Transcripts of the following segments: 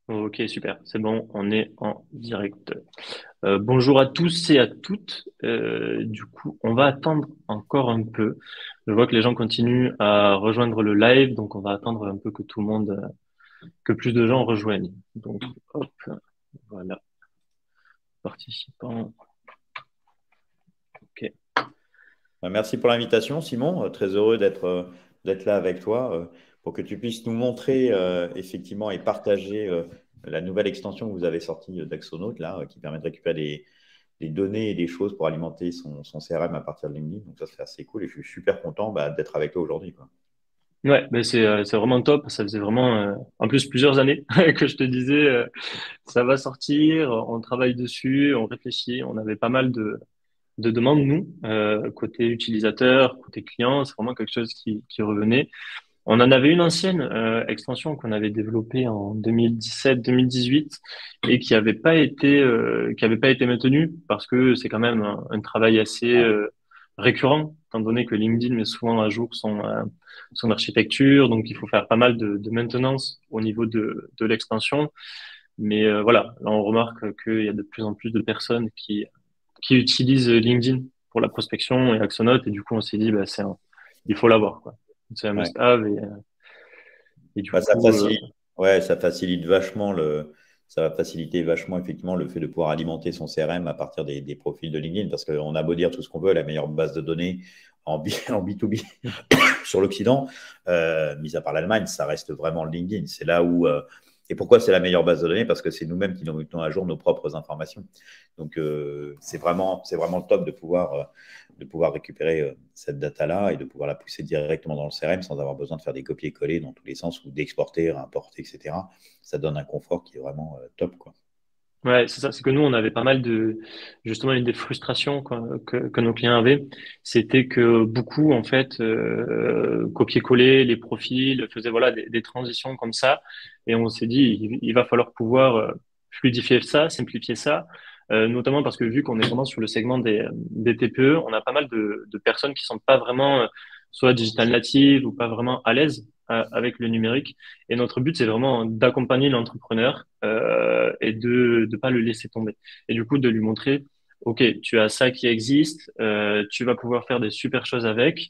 Ok, super, c'est bon, on est en direct. Bonjour à tous et à toutes. Du coup, on va attendre encore un peu. Je vois que les gens continuent à rejoindre le live, donc on va attendre un peu que tout le monde, que plus de gens rejoignent. Donc, hop, voilà, participants. Ok. Merci pour l'invitation, Simon. Très heureux d'être là avec toi pour que tu puisses nous montrer effectivement et partager la nouvelle extension que vous avez sortie d'Axonaut là, qui permet de récupérer des données et des choses pour alimenter son CRM à partir de LinkedIn. Donc ça, c'est assez cool et je suis super content d'être avec toi aujourd'hui, quoi. Ouais, ben c'est vraiment top. Ça faisait vraiment, en plus plusieurs années que je te disais, ça va sortir. On travaille dessus, on réfléchit. On avait pas mal de demandes, nous, côté utilisateur, côté client, c'est vraiment quelque chose qui revenait. On en avait une ancienne extension qu'on avait développée en 2017-2018 et qui avait pas été maintenue parce que c'est quand même un travail assez récurrent, étant donné que LinkedIn met souvent à jour son architecture, donc il faut faire pas mal de maintenance au niveau de l'extension. Mais voilà, là on remarque qu'il y a de plus en plus de personnes qui utilisent LinkedIn pour la prospection et Axonote, et du coup on s'est dit bah il faut l'avoir quoi. C'est un Ouais. must-have et du Bah, ça coup facilite, ouais, ça facilite vachement ça va faciliter vachement effectivement le fait de pouvoir alimenter son CRM à partir des profils de LinkedIn parce qu'on a beau dire tout ce qu'on veut, la meilleure base de données en B2B sur l'Occident, mis à part l'Allemagne, ça reste vraiment le LinkedIn. C'est là où. Et pourquoi c'est la meilleure base de données? Parce que c'est nous-mêmes qui nous mettons à jour nos propres informations. Donc, c'est vraiment le top de pouvoir récupérer cette data-là et de pouvoir la pousser directement dans le CRM sans avoir besoin de faire des copier-coller dans tous les sens ou d'exporter, importer, etc. Ça donne un confort qui est vraiment top, quoi. ouais, c'est ça, c'est que nous on avait pas mal de justement une des frustrations que nos clients avaient, c'était que beaucoup en fait copier-coller les profils, faisaient voilà des transitions comme ça et on s'est dit il va falloir pouvoir fluidifier ça, simplifier ça. Notamment parce que vu qu'on est vraiment sur le segment des TPE, on a pas mal de personnes qui sont pas vraiment soit digital natives ou pas vraiment à l'aise avec le numérique. Et notre but, c'est vraiment d'accompagner l'entrepreneur et de pas le laisser tomber. Et du coup, de lui montrer, OK, tu as ça qui existe, tu vas pouvoir faire des super choses avec,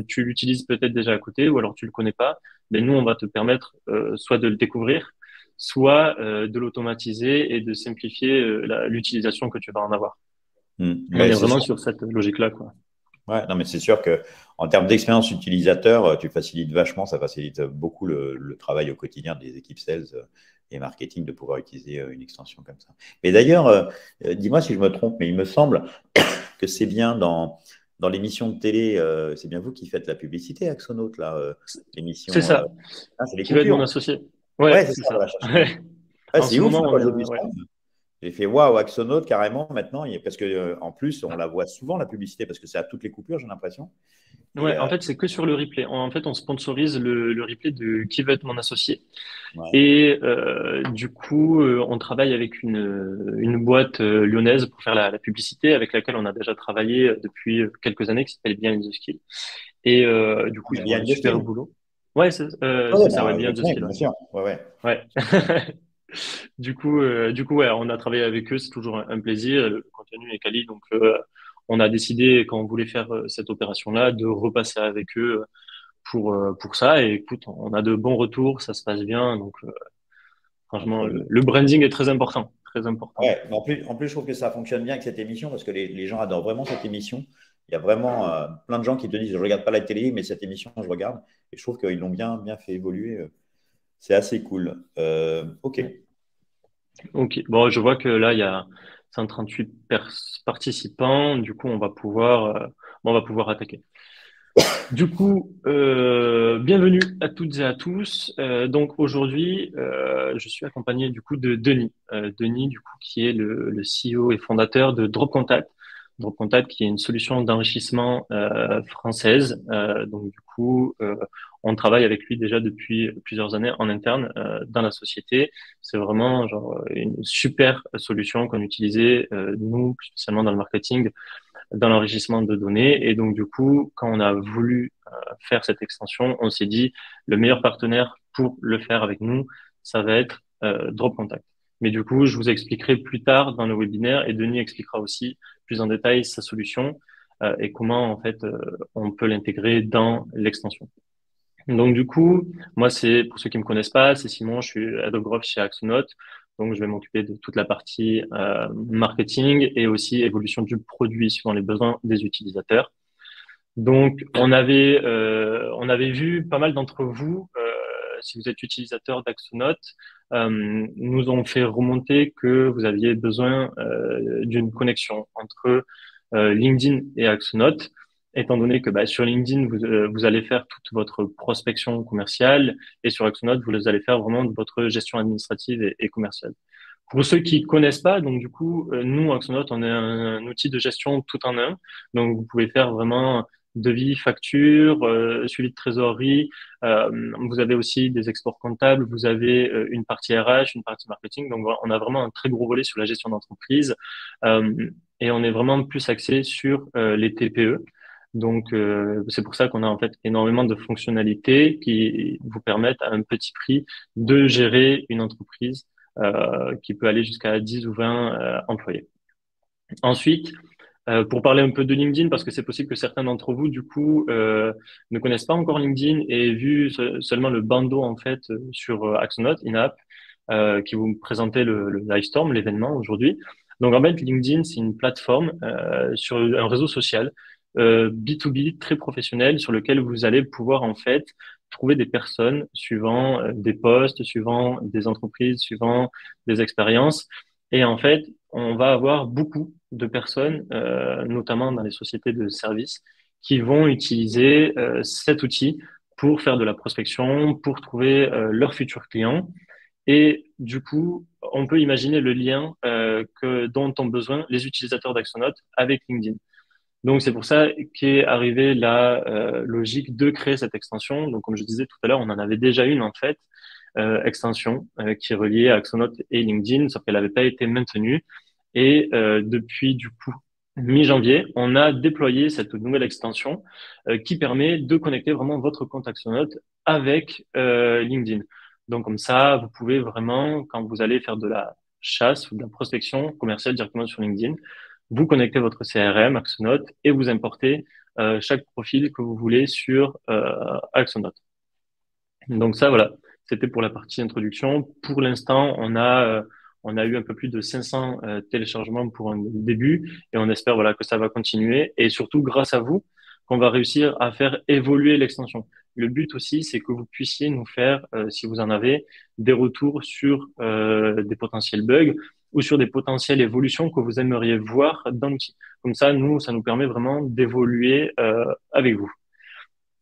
tu l'utilises peut-être déjà à côté ou alors tu le connais pas, mais nous, on va te permettre soit de le découvrir, soit de l'automatiser et de simplifier l'utilisation que tu vas en avoir. On Ouais, est c'est vraiment sûr. sur cette logique-là, quoi. Ouais, non, mais c'est sûr que en termes d'expérience utilisateur, tu facilites vachement, ça facilite beaucoup le travail au quotidien des équipes sales et marketing de pouvoir utiliser une extension comme ça. Mais d'ailleurs, dis-moi si je me trompe, mais il me semble que c'est bien dans l'émission de télé, c'est bien vous qui faites la publicité, Axonaut, là, C'est l'émission. ça, C'est les qui va être mon coupures. associé. Ouais, Ouais, c'est c'est ça, ça. voilà, chercher le nom. Ouais, En c'est ce ouf, moment, hein, on quand est, j'ai vu ça. ouais. J'ai fait waouh, Axonaut carrément maintenant, parce que en plus, on la voit souvent la publicité parce que c'est à toutes les coupures, j'ai l'impression. Et Ouais, en fait, c'est que sur le replay. En fait, on sponsorise le replay de Qui veut être mon associé. ouais. Et du coup, on travaille avec une boîte lyonnaise pour faire la publicité, avec laquelle on a déjà travaillé depuis quelques années, qui s'appelle Bien the Skill. Et du coup, On ils est font bien un une de super skill. boulot. Ouais, Ouais, c'est ça, ouais, je Bien the connais, Skill. bien Ouais. sûr. Ouais, ouais. Ouais. Du coup, ouais, on a travaillé avec eux, c'est toujours un plaisir. Le contenu est quali, donc on a décidé quand on voulait faire cette opération-là de repasser avec eux pour ça. Et écoute, on a de bons retours, ça se passe bien. Donc, Ah, franchement, trop bien. le branding est très important. Très important. Ouais, mais en plus, je trouve que ça fonctionne bien avec cette émission parce que les gens adorent vraiment cette émission. Il y a vraiment plein de gens qui te disent, je ne regarde pas la télé, mais cette émission, je regarde. Et je trouve qu'ils l'ont bien, bien fait évoluer. C'est assez cool. OK. Ouais. Ok. Bon, je vois que là, il y a 138 participants. Du coup, on va pouvoir attaquer. Du coup, bienvenue à toutes et à tous. Donc aujourd'hui, je suis accompagné du coup de Denis. Denis, du coup, qui est le CEO et fondateur de Drop Contact. Drop Contact, qui est une solution d'enrichissement française. Donc du coup, on travaille avec lui déjà depuis plusieurs années en interne dans la société. C'est vraiment genre une super solution qu'on utilisait nous, spécialement dans le marketing dans l'enrichissement de données. Et donc, du coup, quand on a voulu faire cette extension, on s'est dit le meilleur partenaire pour le faire avec nous, ça va être Drop Contact. Mais du coup, je vous expliquerai plus tard dans le webinaire et Denis expliquera aussi plus en détail sa solution et comment en fait on peut l'intégrer dans l'extension. Donc du coup, moi c'est pour ceux qui me connaissent pas, c'est Simon, je suis Head of Growth chez Axonote. Donc je vais m'occuper de toute la partie marketing et aussi évolution du produit suivant les besoins des utilisateurs. Donc on avait vu pas mal d'entre vous, si vous êtes utilisateur d'Axonote, nous ont fait remonter que vous aviez besoin d'une connexion entre LinkedIn et Axonote, étant donné que sur LinkedIn, vous allez faire toute votre prospection commerciale et sur Axonote, vous allez faire vraiment votre gestion administrative et commerciale. Pour ceux qui connaissent pas, donc du coup, nous, Axonote, on est un outil de gestion tout en un. Donc, vous pouvez faire vraiment devis, facture, suivi de trésorerie. Vous avez aussi des exports comptables. Vous avez une partie RH, une partie marketing. Donc, voilà, on a vraiment un très gros volet sur la gestion d'entreprise. Et on est vraiment plus axé sur les TPE. Donc, c'est pour ça qu'on a en fait énormément de fonctionnalités qui vous permettent à un petit prix de gérer une entreprise qui peut aller jusqu'à 10 ou 20 employés. Ensuite, pour parler un peu de LinkedIn, parce que c'est possible que certains d'entre vous, du coup, ne connaissent pas encore LinkedIn et vu seulement le bandeau en fait sur Axonote, in-app, qui vous présentez le Livestorm, l'événement aujourd'hui. Donc en fait, LinkedIn, c'est une plateforme sur un réseau social B2B très professionnel sur lequel vous allez pouvoir en fait trouver des personnes suivant des postes, suivant des entreprises, suivant des expériences. Et en fait, on va avoir beaucoup de personnes, notamment dans les sociétés de services, qui vont utiliser cet outil pour faire de la prospection, pour trouver leurs futurs clients. Et du coup, on peut imaginer le lien dont ont besoin les utilisateurs d'Axonote avec LinkedIn. Donc, c'est pour ça qu'est arrivée la logique de créer cette extension. Donc, comme je disais tout à l'heure, on en avait déjà une, en fait, extension qui est reliée à Axonote et LinkedIn, sauf qu'elle n'avait pas été maintenue. Et depuis, du coup, mi-janvier, on a déployé cette nouvelle extension qui permet de connecter vraiment votre compte Axonote avec LinkedIn. Donc, comme ça, vous pouvez vraiment, quand vous allez faire de la chasse ou de la prospection commerciale directement sur LinkedIn, vous connectez votre CRM, Axonote, et vous importez chaque profil que vous voulez sur Axonote. Donc ça, voilà, c'était pour la partie introduction. Pour l'instant, on a eu un peu plus de 500 téléchargements pour un début, et on espère voilà que ça va continuer, et surtout grâce à vous, qu'on va réussir à faire évoluer l'extension. Le but aussi, c'est que vous puissiez nous faire, si vous en avez, des retours sur des potentiels bugs ou sur des potentielles évolutions que vous aimeriez voir dans l'outil. Comme ça, nous, ça nous permet vraiment d'évoluer avec vous.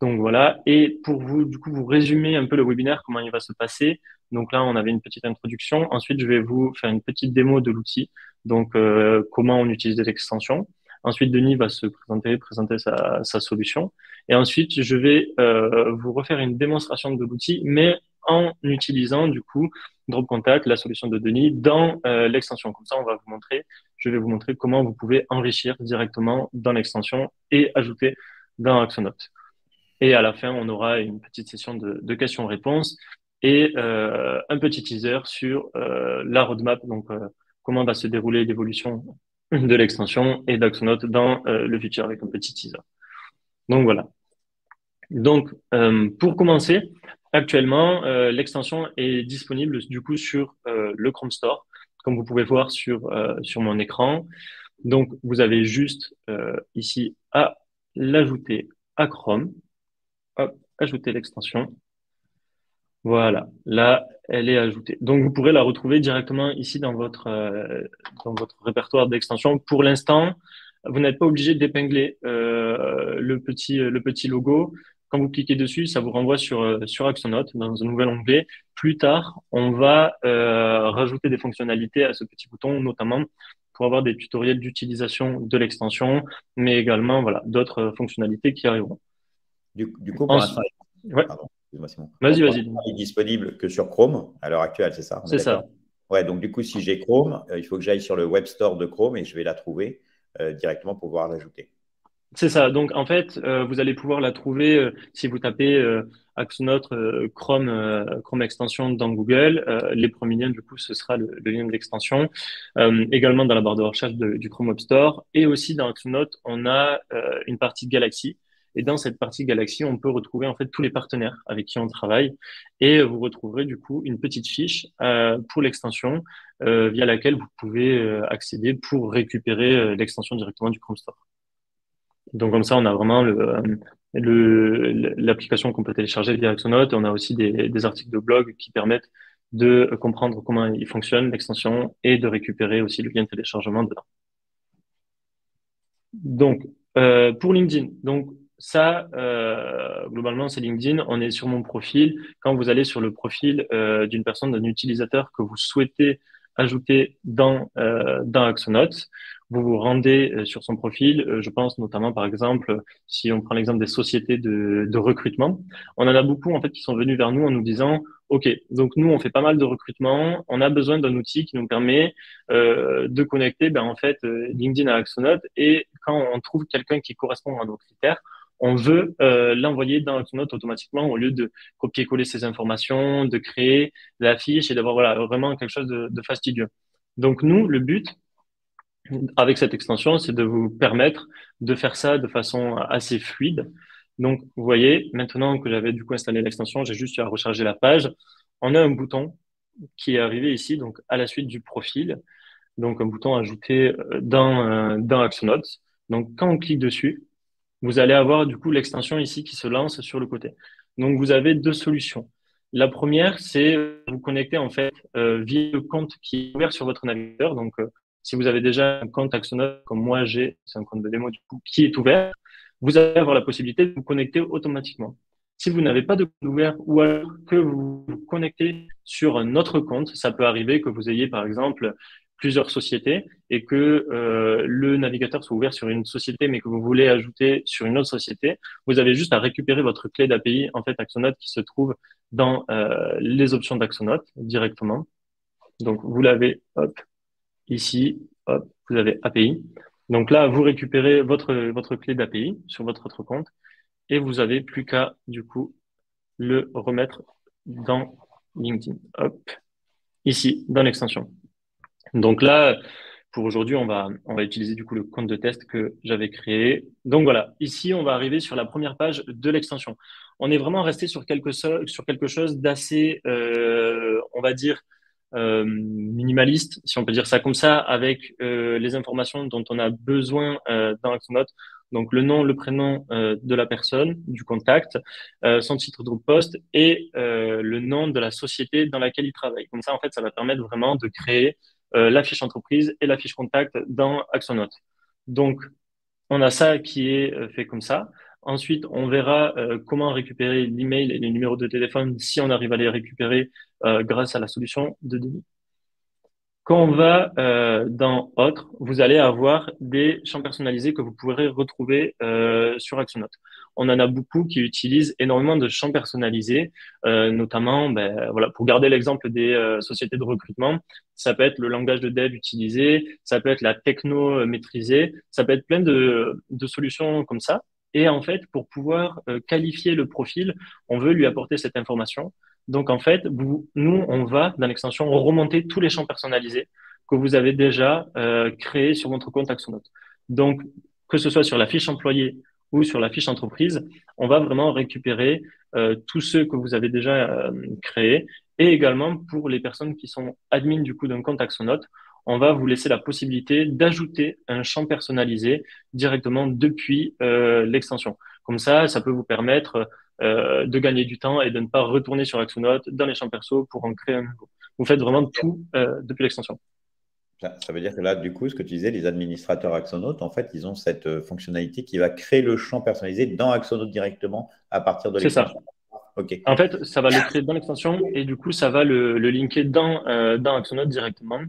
Donc voilà. Et pour vous, du coup, vous résumer un peu le webinaire, comment il va se passer. Donc là, on avait une petite introduction. Ensuite, je vais vous faire une petite démo de l'outil. Donc, comment on utilise l'extension. Ensuite, Denis va se présenter sa solution. Et ensuite, je vais vous refaire une démonstration de l'outil, mais en utilisant du coup Drop Contact, la solution de Denis, dans l'extension. Comme ça, je vais vous montrer comment vous pouvez enrichir directement dans l'extension et ajouter dans Axonote. Et à la fin, on aura une petite session de questions-réponses et un petit teaser sur la roadmap, donc comment va se dérouler l'évolution de l'extension et d'Axonote dans le futur avec un petit teaser. Donc voilà. Donc pour commencer, actuellement, l'extension est disponible du coup sur le Chrome Store, comme vous pouvez voir sur mon écran. Donc vous avez juste ici à l'ajouter à Chrome. Hop, ajouter l'extension. Voilà, là, elle est ajoutée. Donc, vous pourrez la retrouver directement ici dans votre répertoire d'extensions. Pour l'instant, vous n'êtes pas obligé d'épingler le petit logo. Quand vous cliquez dessus, ça vous renvoie sur Axonote dans un nouvel onglet. Plus tard, on va rajouter des fonctionnalités à ce petit bouton, notamment pour avoir des tutoriels d'utilisation de l'extension, mais également voilà d'autres fonctionnalités qui arriveront. Du coup, pour Ensuite, l'instant, ouais. pardon, excuse-moi, Simon. Vas-y, Donc, pour vas-y. l'instant, il est disponible que sur Chrome à l'heure actuelle, c'est ça? On est C'est ça. d'accord? Ouais, donc du coup, si j'ai Chrome, il faut que j'aille sur le Web Store de Chrome et je vais la trouver. directement pour pouvoir l'ajouter. C'est ça. Donc, en fait, vous allez pouvoir la trouver si vous tapez Axonote Chrome extension dans Google. Les premiers liens, du coup, ce sera le lien de l'extension. Également dans la barre de recherche du Chrome Web Store. Et aussi dans Axonote, on a une partie Galaxy. Et dans cette partie Galaxy, on peut retrouver en fait tous les partenaires avec qui on travaille. Et vous retrouverez du coup une petite fiche pour l'extension via laquelle vous pouvez accéder pour récupérer l'extension directement du Chrome Store. Donc comme ça, on a vraiment l'application qu'on peut télécharger via Axonote. On a aussi des articles de blog qui permettent de comprendre comment il fonctionne, l'extension, et de récupérer aussi le lien de téléchargement dedans. Donc, pour LinkedIn, donc ça, globalement, c'est LinkedIn. On est sur mon profil. Quand vous allez sur le profil d'une personne, d'un utilisateur que vous souhaitez ajouter dans Axonote, vous vous rendez sur son profil. Je pense notamment, par exemple, si on prend l'exemple des sociétés de recrutement, on en a beaucoup en fait qui sont venus vers nous en nous disant, OK, donc nous, on fait pas mal de recrutement. On a besoin d'un outil qui nous permet de connecter en fait LinkedIn à Axonote, et quand on trouve quelqu'un qui correspond à nos critères, on veut l'envoyer dans Axonote automatiquement au lieu de copier-coller ces informations, de créer la fiche et d'avoir voilà, vraiment quelque chose de fastidieux. Donc nous, le but avec cette extension, c'est de vous permettre de faire ça de façon assez fluide. Donc vous voyez, maintenant que j'avais du coup installé l'extension, j'ai juste eu à recharger la page. On a un bouton qui est arrivé ici, donc à la suite du profil, donc un bouton ajouté dans Axonote. Donc quand on clique dessus, vous allez avoir du coup l'extension ici qui se lance sur le côté. Donc vous avez deux solutions. La première, c'est vous connecter en fait via le compte qui est ouvert sur votre navigateur. Donc si vous avez déjà un compte Axonote comme moi j'ai, c'est un compte de démo du coup qui est ouvert, vous allez avoir la possibilité de vous connecter automatiquement. Si vous n'avez pas de compte ouvert ou alors que vous vous connectez sur un autre compte, ça peut arriver que vous ayez par exemple plusieurs sociétés et que le navigateur soit ouvert sur une société mais que vous voulez ajouter sur une autre société, vous avez juste à récupérer votre clé d'API en fait Axonote qui se trouve dans les options d'Axonote directement. Donc vous l'avez hop ici, hop, vous avez API. Donc là vous récupérez votre clé d'API sur votre autre compte et vous avez plus qu'à du coup le remettre dans LinkedIn. Hop, ici dans l'extension. Donc là, pour aujourd'hui, on va utiliser du coup le compte de test que j'avais créé. Donc voilà, ici, on va arriver sur la première page de l'extension. On est vraiment resté sur quelque chose d'assez, on va dire, minimaliste, si on peut dire ça comme ça, avec les informations dont on a besoin dans Axonote. Donc le nom, le prénom de la personne, du contact, son titre de poste et le nom de la société dans laquelle il travaille. Comme ça, en fait, ça va permettre vraiment de créer la fiche entreprise et la fiche contact dans Axonote. Donc, on a ça qui est fait comme ça. Ensuite, on verra comment récupérer l'email et les numéros de téléphone si on arrive à les récupérer grâce à la solution de Denis. Quand on va dans Autres, vous allez avoir des champs personnalisés que vous pourrez retrouver sur Axonote. On en a beaucoup qui utilisent énormément de champs personnalisés, notamment voilà, pour garder l'exemple des sociétés de recrutement, ça peut être le langage de dev utilisé, ça peut être la techno maîtrisée, ça peut être plein de solutions comme ça. Et en fait, pour pouvoir qualifier le profil, on veut lui apporter cette information. Donc, en fait, nous, on va, dans l'extension, remonter tous les champs personnalisés que vous avez déjà créés sur votre compte Axonote. Donc, que ce soit sur la fiche employé ou sur la fiche entreprise, on va vraiment récupérer tous ceux que vous avez déjà créés. Et également, pour les personnes qui sont admins du coup d'un compte Axonote, on va vous laisser la possibilité d'ajouter un champ personnalisé directement depuis l'extension. Comme ça peut vous permettre de gagner du temps et de ne pas retourner sur Axonote dans les champs perso pour en créer un nouveau. Vous faites vraiment tout depuis l'extension. Ça veut dire que là, du coup, ce que tu disais, les administrateurs Axonote, en fait, ils ont cette fonctionnalité qui va créer le champ personnalisé dans Axonote directement à partir de C'est ça. l'extension. OK. En fait, ça va le créer dans l'extension et du coup, ça va le linker dans Axonote directement.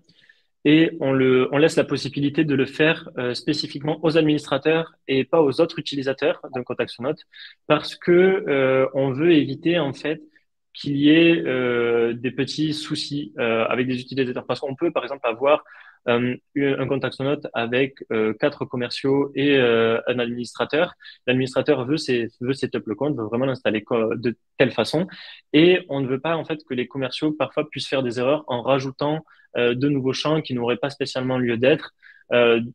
Et on laisse la possibilité de le faire spécifiquement aux administrateurs et pas aux autres utilisateurs d'un compte Axonote parce que on veut éviter en fait qu'il y ait des petits soucis avec des utilisateurs. Parce qu'on peut, par exemple, avoir un contact note avec quatre commerciaux et un administrateur. L'administrateur veut setup le compte, veut vraiment l'installer de telle façon, et on ne veut pas en fait que les commerciaux parfois puissent faire des erreurs en rajoutant de nouveaux champs qui n'auraient pas spécialement lieu d'être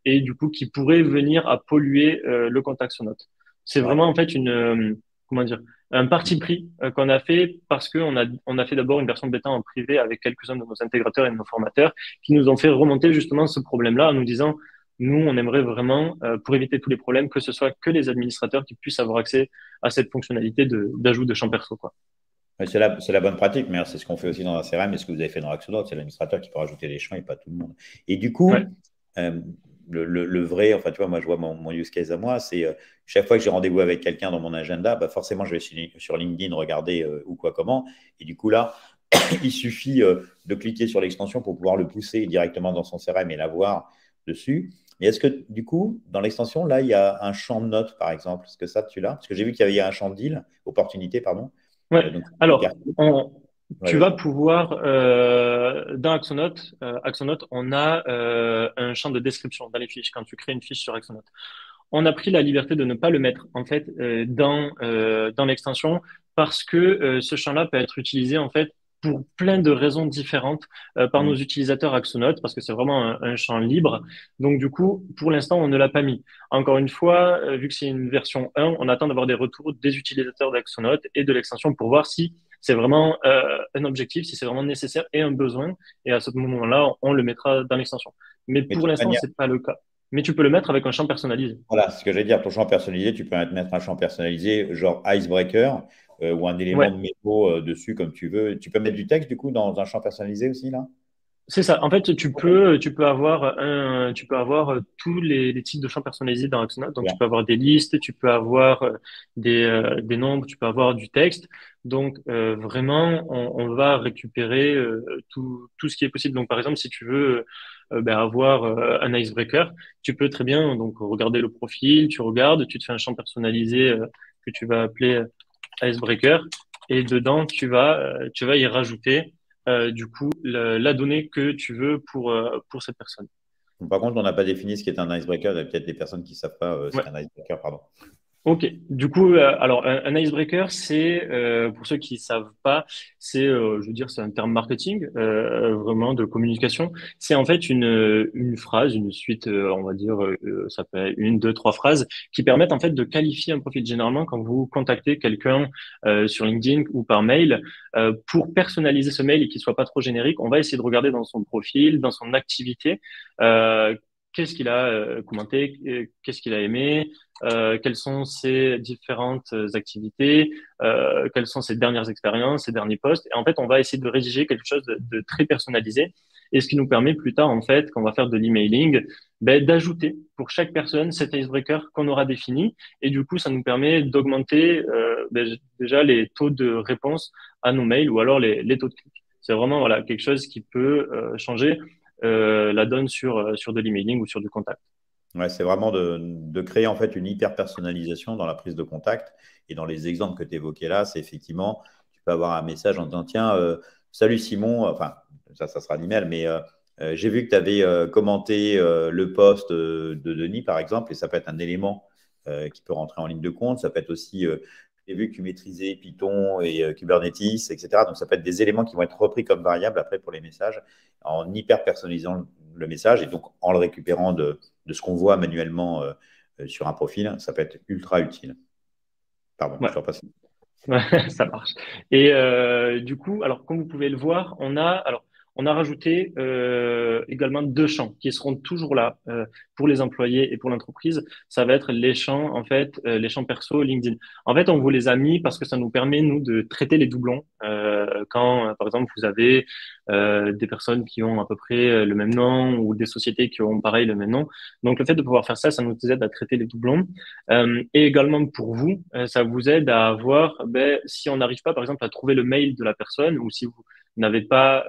et du coup qui pourraient venir à polluer le contact note. C'est Ouais. vraiment en fait une comment dire un parti pris qu'on a fait parce que on a fait d'abord une version bêta en privé avec quelques-uns de nos intégrateurs et de nos formateurs qui nous ont fait remonter justement ce problème-là en nous disant nous on aimerait vraiment pour éviter tous les problèmes que ce soit que les administrateurs qui puissent avoir accès à cette fonctionnalité de d'ajout de champs perso quoi. Ouais, c'est la bonne pratique, mais c'est ce qu'on fait aussi dans un CRM et ce que vous avez fait dans Axonote, c'est l'administrateur qui peut rajouter des champs et pas tout le monde. Et du Ouais. coup, euh, le vrai, enfin, tu vois, moi, je vois mon use case à moi, c'est chaque fois que j'ai rendez-vous avec quelqu'un dans mon agenda, bah, forcément, je vais sur LinkedIn regarder où, quoi, comment. Et du coup, là, il suffit de cliquer sur l'extension pour pouvoir le pousser directement dans son CRM et l'avoir dessus. Mais est-ce que, du coup, dans l'extension, là, il y a un champ de notes, par exemple? Est-ce que ça, tu l'as? Parce que j'ai vu qu'il y avait un champ deal, opportunité, pardon. Ouais. Donc, Alors, ouais, tu vas vas-y. pouvoir dans Axonote, on a un champ de description dans les fiches quand tu crées une fiche sur Axonote. On a pris la liberté de ne pas le mettre en fait dans l'extension parce que ce champ-là peut être utilisé en fait pour plein de raisons différentes par nos Mm. utilisateurs Axonote parce que c'est vraiment un champ libre. Donc du coup, pour l'instant, on ne l'a pas mis. Encore une fois, vu que c'est une version 1, on attend d'avoir des retours des utilisateurs d'Axonote et de l'extension pour voir si c'est vraiment un objectif, si c'est vraiment nécessaire et un besoin. Et à ce moment-là, on le mettra dans l'extension. Mais Mais de pour toute l'instant, manière, c'est pas le cas. Mais tu peux le mettre avec un champ personnalisé. voilà, ce que j'allais dire, ton champ personnalisé, tu peux mettre un champ personnalisé, genre icebreaker, ou un élément de Ouais, mémo dessus comme tu veux. Tu peux mettre du texte, du coup, dans un champ personnalisé aussi, là? c'est ça. En fait, Ok. tu peux avoir tous les types de champs personnalisés dans Axonote. Donc, tu Bien. peux avoir des listes, tu peux avoir des nombres, tu peux avoir du texte. Donc, vraiment, on va récupérer tout ce qui est possible. Donc, par exemple, si tu veux ben, avoir un icebreaker, tu peux très bien donc regarder le profil, tu regardes, tu te fais un champ personnalisé que tu vas appeler icebreaker, et dedans, tu vas y rajouter du coup la donnée que tu veux pour cette personne. Bon, par contre, on n'a pas défini ce qu'est un icebreaker. Il y a peut-être des personnes qui ne savent pas ce Ouais. qu'est un icebreaker, pardon. Ok, du coup, alors un icebreaker, c'est pour ceux qui savent pas, c'est, je veux dire, c'est un terme marketing, vraiment de communication. C'est en fait une phrase, une suite, on va dire, ça peut être une, deux, trois phrases qui permettent en fait de qualifier un profil. Généralement, quand vous contactez quelqu'un sur LinkedIn ou par mail, pour personnaliser ce mail et qu'il soit pas trop générique, on va essayer de regarder dans son profil, dans son activité, qu'est-ce qu'il a commenté, qu'est-ce qu'il a aimé quelles sont ses différentes activités, quelles sont ses dernières expériences, ses derniers posts. Et en fait, on va essayer de rédiger quelque chose de très personnalisé. Et ce qui nous permet plus tard, en fait, quand on va faire de l'emailing, ben, d'ajouter pour chaque personne cet icebreaker qu'on aura défini. Et du coup, ça nous permet d'augmenter ben, déjà les taux de réponse à nos mails ou alors les taux de clic. C'est vraiment voilà, quelque chose qui peut changer la donne sur de l'emailing ou sur du contact. Ouais, c'est vraiment de créer en fait une hyper personnalisation dans la prise de contact. Et dans les exemples que tu évoquais là, c'est effectivement, tu peux avoir un message en disant, tiens, salut Simon, enfin, ça sera l'email, mais j'ai vu que tu avais commenté le post de Denis, par exemple, et ça peut être un élément qui peut rentrer en ligne de compte. Ça peut être aussi, j'ai vu que tu maîtrisais Python et Kubernetes, etc. Donc, ça peut être des éléments qui vont être repris comme variables après pour les messages, en hyper personnalisant le message et donc en le récupérant de ce qu'on voit manuellement sur un profil, ça peut être ultra utile. Pardon, je Ouais. te repasse. Ouais, ça marche. Et du coup, alors comme vous pouvez le voir, on a rajouté également deux champs qui seront toujours là pour les employés et pour l'entreprise. Ça va être les champs en fait, les champs perso LinkedIn. En fait, on vous les a mis parce que ça nous permet nous de traiter les doublons quand, par exemple, vous avez des personnes qui ont à peu près le même nom ou des sociétés qui ont pareil le même nom. Donc le fait de pouvoir faire ça, ça nous aide à traiter les doublons. Et également pour vous, ça vous aide à avoir, ben, si on n'arrive pas, par exemple, à trouver le mail de la personne ou si vous n'avez pas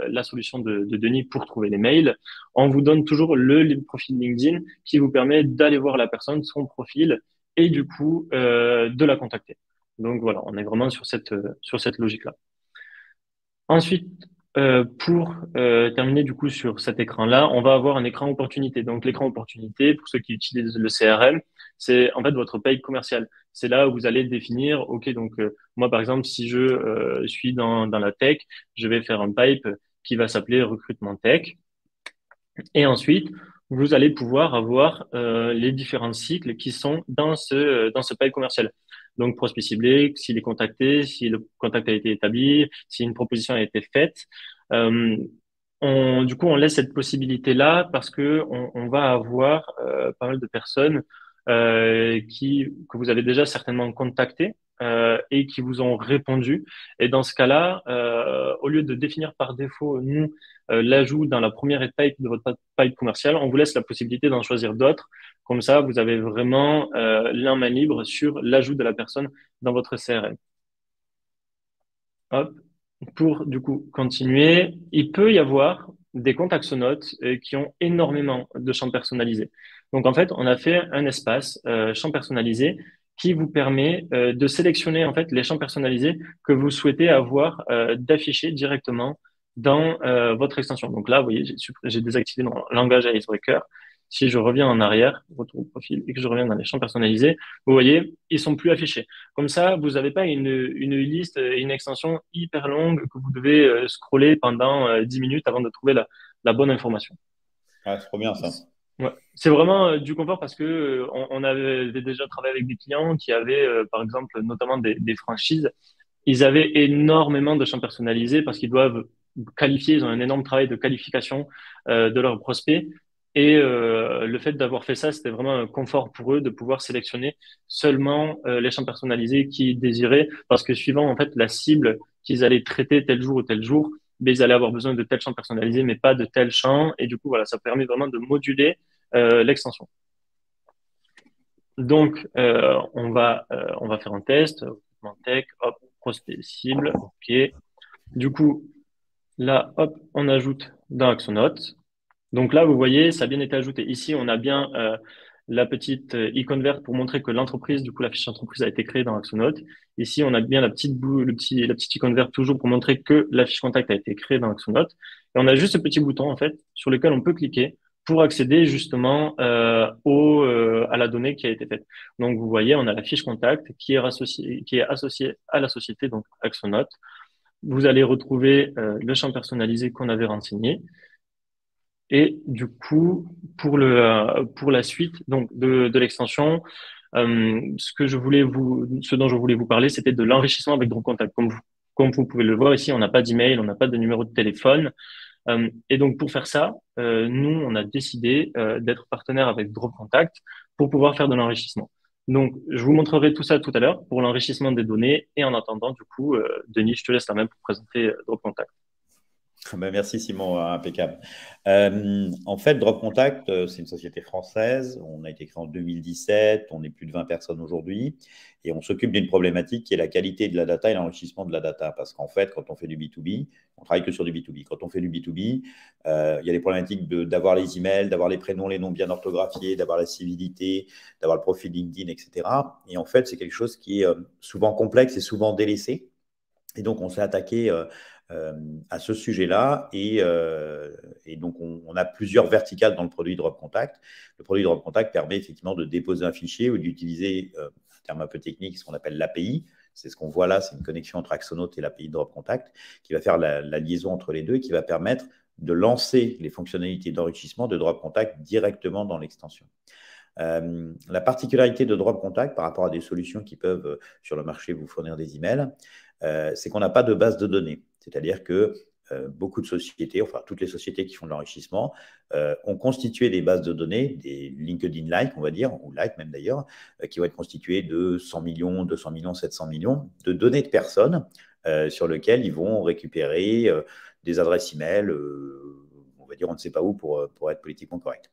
la solution de Denis pour trouver les mails, on vous donne toujours le profil LinkedIn qui vous permet d'aller voir la personne, son profil et du coup de la contacter. Donc voilà, on est vraiment sur cette logique-là. Ensuite, Pour terminer du coup sur cet écran-là, on va avoir un écran opportunité. Donc l'écran opportunité, pour ceux qui utilisent le CRM, c'est en fait votre paye commerciale. C'est là où vous allez définir, ok, donc moi par exemple, si je suis dans la tech, je vais faire un pipe qui va s'appeler recrutement tech. Et ensuite, vous allez pouvoir avoir les différents cycles qui sont dans ce pipe commercial. Donc, prospect ciblé, s'il est contacté, si le contact a été établi, si une proposition a été faite. Euh, du coup, on laisse cette possibilité-là parce que on va avoir pas mal de personnes que vous avez déjà certainement contactées et qui vous ont répondu. Et dans ce cas-là, au lieu de définir par défaut, nous, l'ajout dans la première étape de votre pipe commercial, on vous laisse la possibilité d'en choisir d'autres. Comme ça, vous avez vraiment la main libre sur l'ajout de la personne dans votre CRM. Hop. Pour du coup continuer, il peut y avoir des comptes Axonote qui ont énormément de champs personnalisés. Donc en fait, on a fait un espace champs personnalisés qui vous permet de sélectionner en fait les champs personnalisés que vous souhaitez avoir d'afficher directement dans votre extension. Donc là, vous voyez, j'ai désactivé mon langage Icebreaker. Si je reviens en arrière, retour au profil, et que je reviens dans les champs personnalisés, vous voyez, ils sont plus affichés. Comme ça, vous n'avez pas une liste, une extension hyper longue que vous devez scroller pendant 10 minutes avant de trouver la bonne information. Ah, c'est trop bien ça. Ouais. C'est vraiment du confort parce que on avait déjà travaillé avec des clients qui avaient, par exemple, notamment des franchises. Ils avaient énormément de champs personnalisés parce qu'ils doivent qualifier, ils ont un énorme travail de qualification de leurs prospects. Et le fait d'avoir fait ça, c'était vraiment un confort pour eux de pouvoir sélectionner seulement les champs personnalisés qu'ils désiraient, parce que suivant en fait la cible qu'ils allaient traiter tel jour ou tel jour, mais ils allaient avoir besoin de tel champ personnalisé, mais pas de tel champ. Et du coup, voilà, ça permet vraiment de moduler l'extension. Donc, on va faire un test, recrutement tech, hop, prospect cible, ok. Du coup, là, hop, on ajoute dans Axonote. Donc là, vous voyez, ça a bien été ajouté. Ici, on a bien la petite icône verte pour montrer que l'entreprise, du coup, la fiche entreprise a été créée dans Axonote. Ici, on a bien la petite icône verte toujours pour montrer que la fiche contact a été créée dans Axonote. Et on a juste ce petit bouton, en fait, sur lequel on peut cliquer pour accéder justement à la donnée qui a été faite. Donc, vous voyez, on a la fiche contact qui est associée à la société, donc Axonote. Vous allez retrouver le champ personnalisé qu'on avait renseigné. Et du coup, pour la suite donc de l'extension, ce dont je voulais vous parler, c'était de l'enrichissement avec DropContact. Comme vous pouvez le voir ici, on n'a pas d'email, on n'a pas de numéro de téléphone. Et donc pour faire ça, nous, on a décidé d'être partenaire avec DropContact pour pouvoir faire de l'enrichissement. Donc, je vous montrerai tout ça tout à l'heure pour l'enrichissement des données. Et en attendant, du coup, Denis, je te laisse la main pour présenter DropContact. Ben, merci Simon, impeccable. En fait, Drop Contact, c'est une société française. On a été créé en 2017. On est plus de 20 personnes aujourd'hui. Et on s'occupe d'une problématique qui est la qualité de la data et l'enrichissement de la data. Parce qu'en fait, quand on fait du B2B, on travaille que sur du B2B. Quand on fait du B2B, il y a les problématiques d'avoir les emails, d'avoir les prénoms, les noms bien orthographiés, d'avoir la civilité, d'avoir le profil LinkedIn, etc. Et en fait, c'est quelque chose qui est souvent complexe et souvent délaissé. Et donc, on s'est attaqué à ce sujet-là. Et donc, on a plusieurs verticales dans le produit Drop Contact. Le produit Drop Contact permet effectivement de déposer un fichier ou d'utiliser, un terme un peu technique, ce qu'on appelle l'API. C'est ce qu'on voit là, c'est une connexion entre Axonote et l'API Drop Contact qui va faire la liaison entre les deux et qui va permettre de lancer les fonctionnalités d'enrichissement de Drop Contact directement dans l'extension. La particularité de Drop Contact par rapport à des solutions qui peuvent sur le marché vous fournir des emails, c'est qu'on n'a pas de base de données. C'est-à-dire que beaucoup de sociétés, enfin toutes les sociétés qui font de l'enrichissement, ont constitué des bases de données, des LinkedIn-like, on va dire, ou like même d'ailleurs, qui vont être constituées de 100 millions, 200 millions, 700 millions de données de personnes sur lesquelles ils vont récupérer des adresses email, on va dire on ne sait pas où pour être politiquement correct.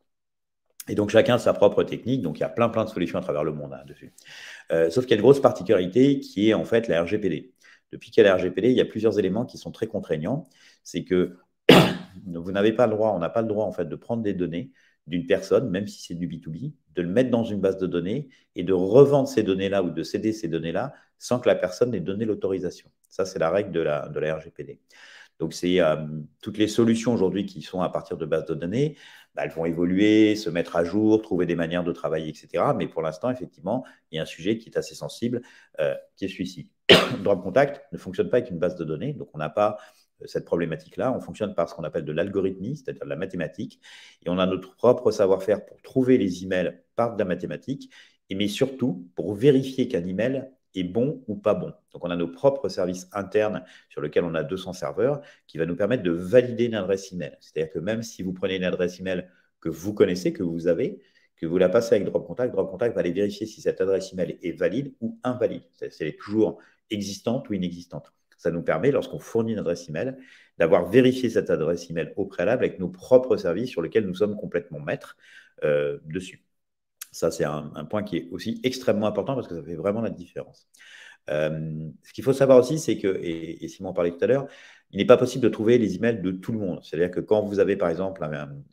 Et donc, chacun a sa propre technique. Donc, il y a plein de solutions à travers le monde dessus. Sauf qu'il y a une grosse particularité qui est en fait la RGPD. Depuis qu'il y a la RGPD, il y a plusieurs éléments qui sont très contraignants. C'est que vous n'avez pas le droit, on n'a pas le droit en fait de prendre des données d'une personne, même si c'est du B2B, de le mettre dans une base de données et de revendre ces données-là ou de céder ces données-là sans que la personne ait donné l'autorisation. Ça, c'est la règle de la RGPD. Donc, c'est toutes les solutions aujourd'hui qui sont à partir de bases de données, bah, elles vont évoluer, se mettre à jour, trouver des manières de travailler, etc. Mais pour l'instant, effectivement, il y a un sujet qui est assez sensible, qui est celui-ci. Drop Contact ne fonctionne pas avec une base de données, donc on n'a pas cette problématique-là. On fonctionne par ce qu'on appelle de l'algorithmie, c'est-à-dire de la mathématique, et on a notre propre savoir-faire pour trouver les emails par de la mathématique, mais surtout pour vérifier qu'un email est bon ou pas bon. Donc, on a nos propres services internes sur lesquels on a 200 serveurs qui va nous permettre de valider une adresse email. C'est-à-dire que même si vous prenez une adresse email que vous connaissez, que vous avez, que vous la passez avec Drop Contact va aller vérifier si cette adresse email est valide ou invalide. Si elle est toujours existante ou inexistante. Ça nous permet, lorsqu'on fournit une adresse email, d'avoir vérifié cette adresse email au préalable avec nos propres services sur lesquels nous sommes complètement maîtres dessus. Ça, c'est un point qui est aussi extrêmement important parce que ça fait vraiment la différence. Ce qu'il faut savoir aussi, c'est que, et Simon en parlait tout à l'heure, il n'est pas possible de trouver les emails de tout le monde. C'est-à-dire que quand vous avez, par exemple,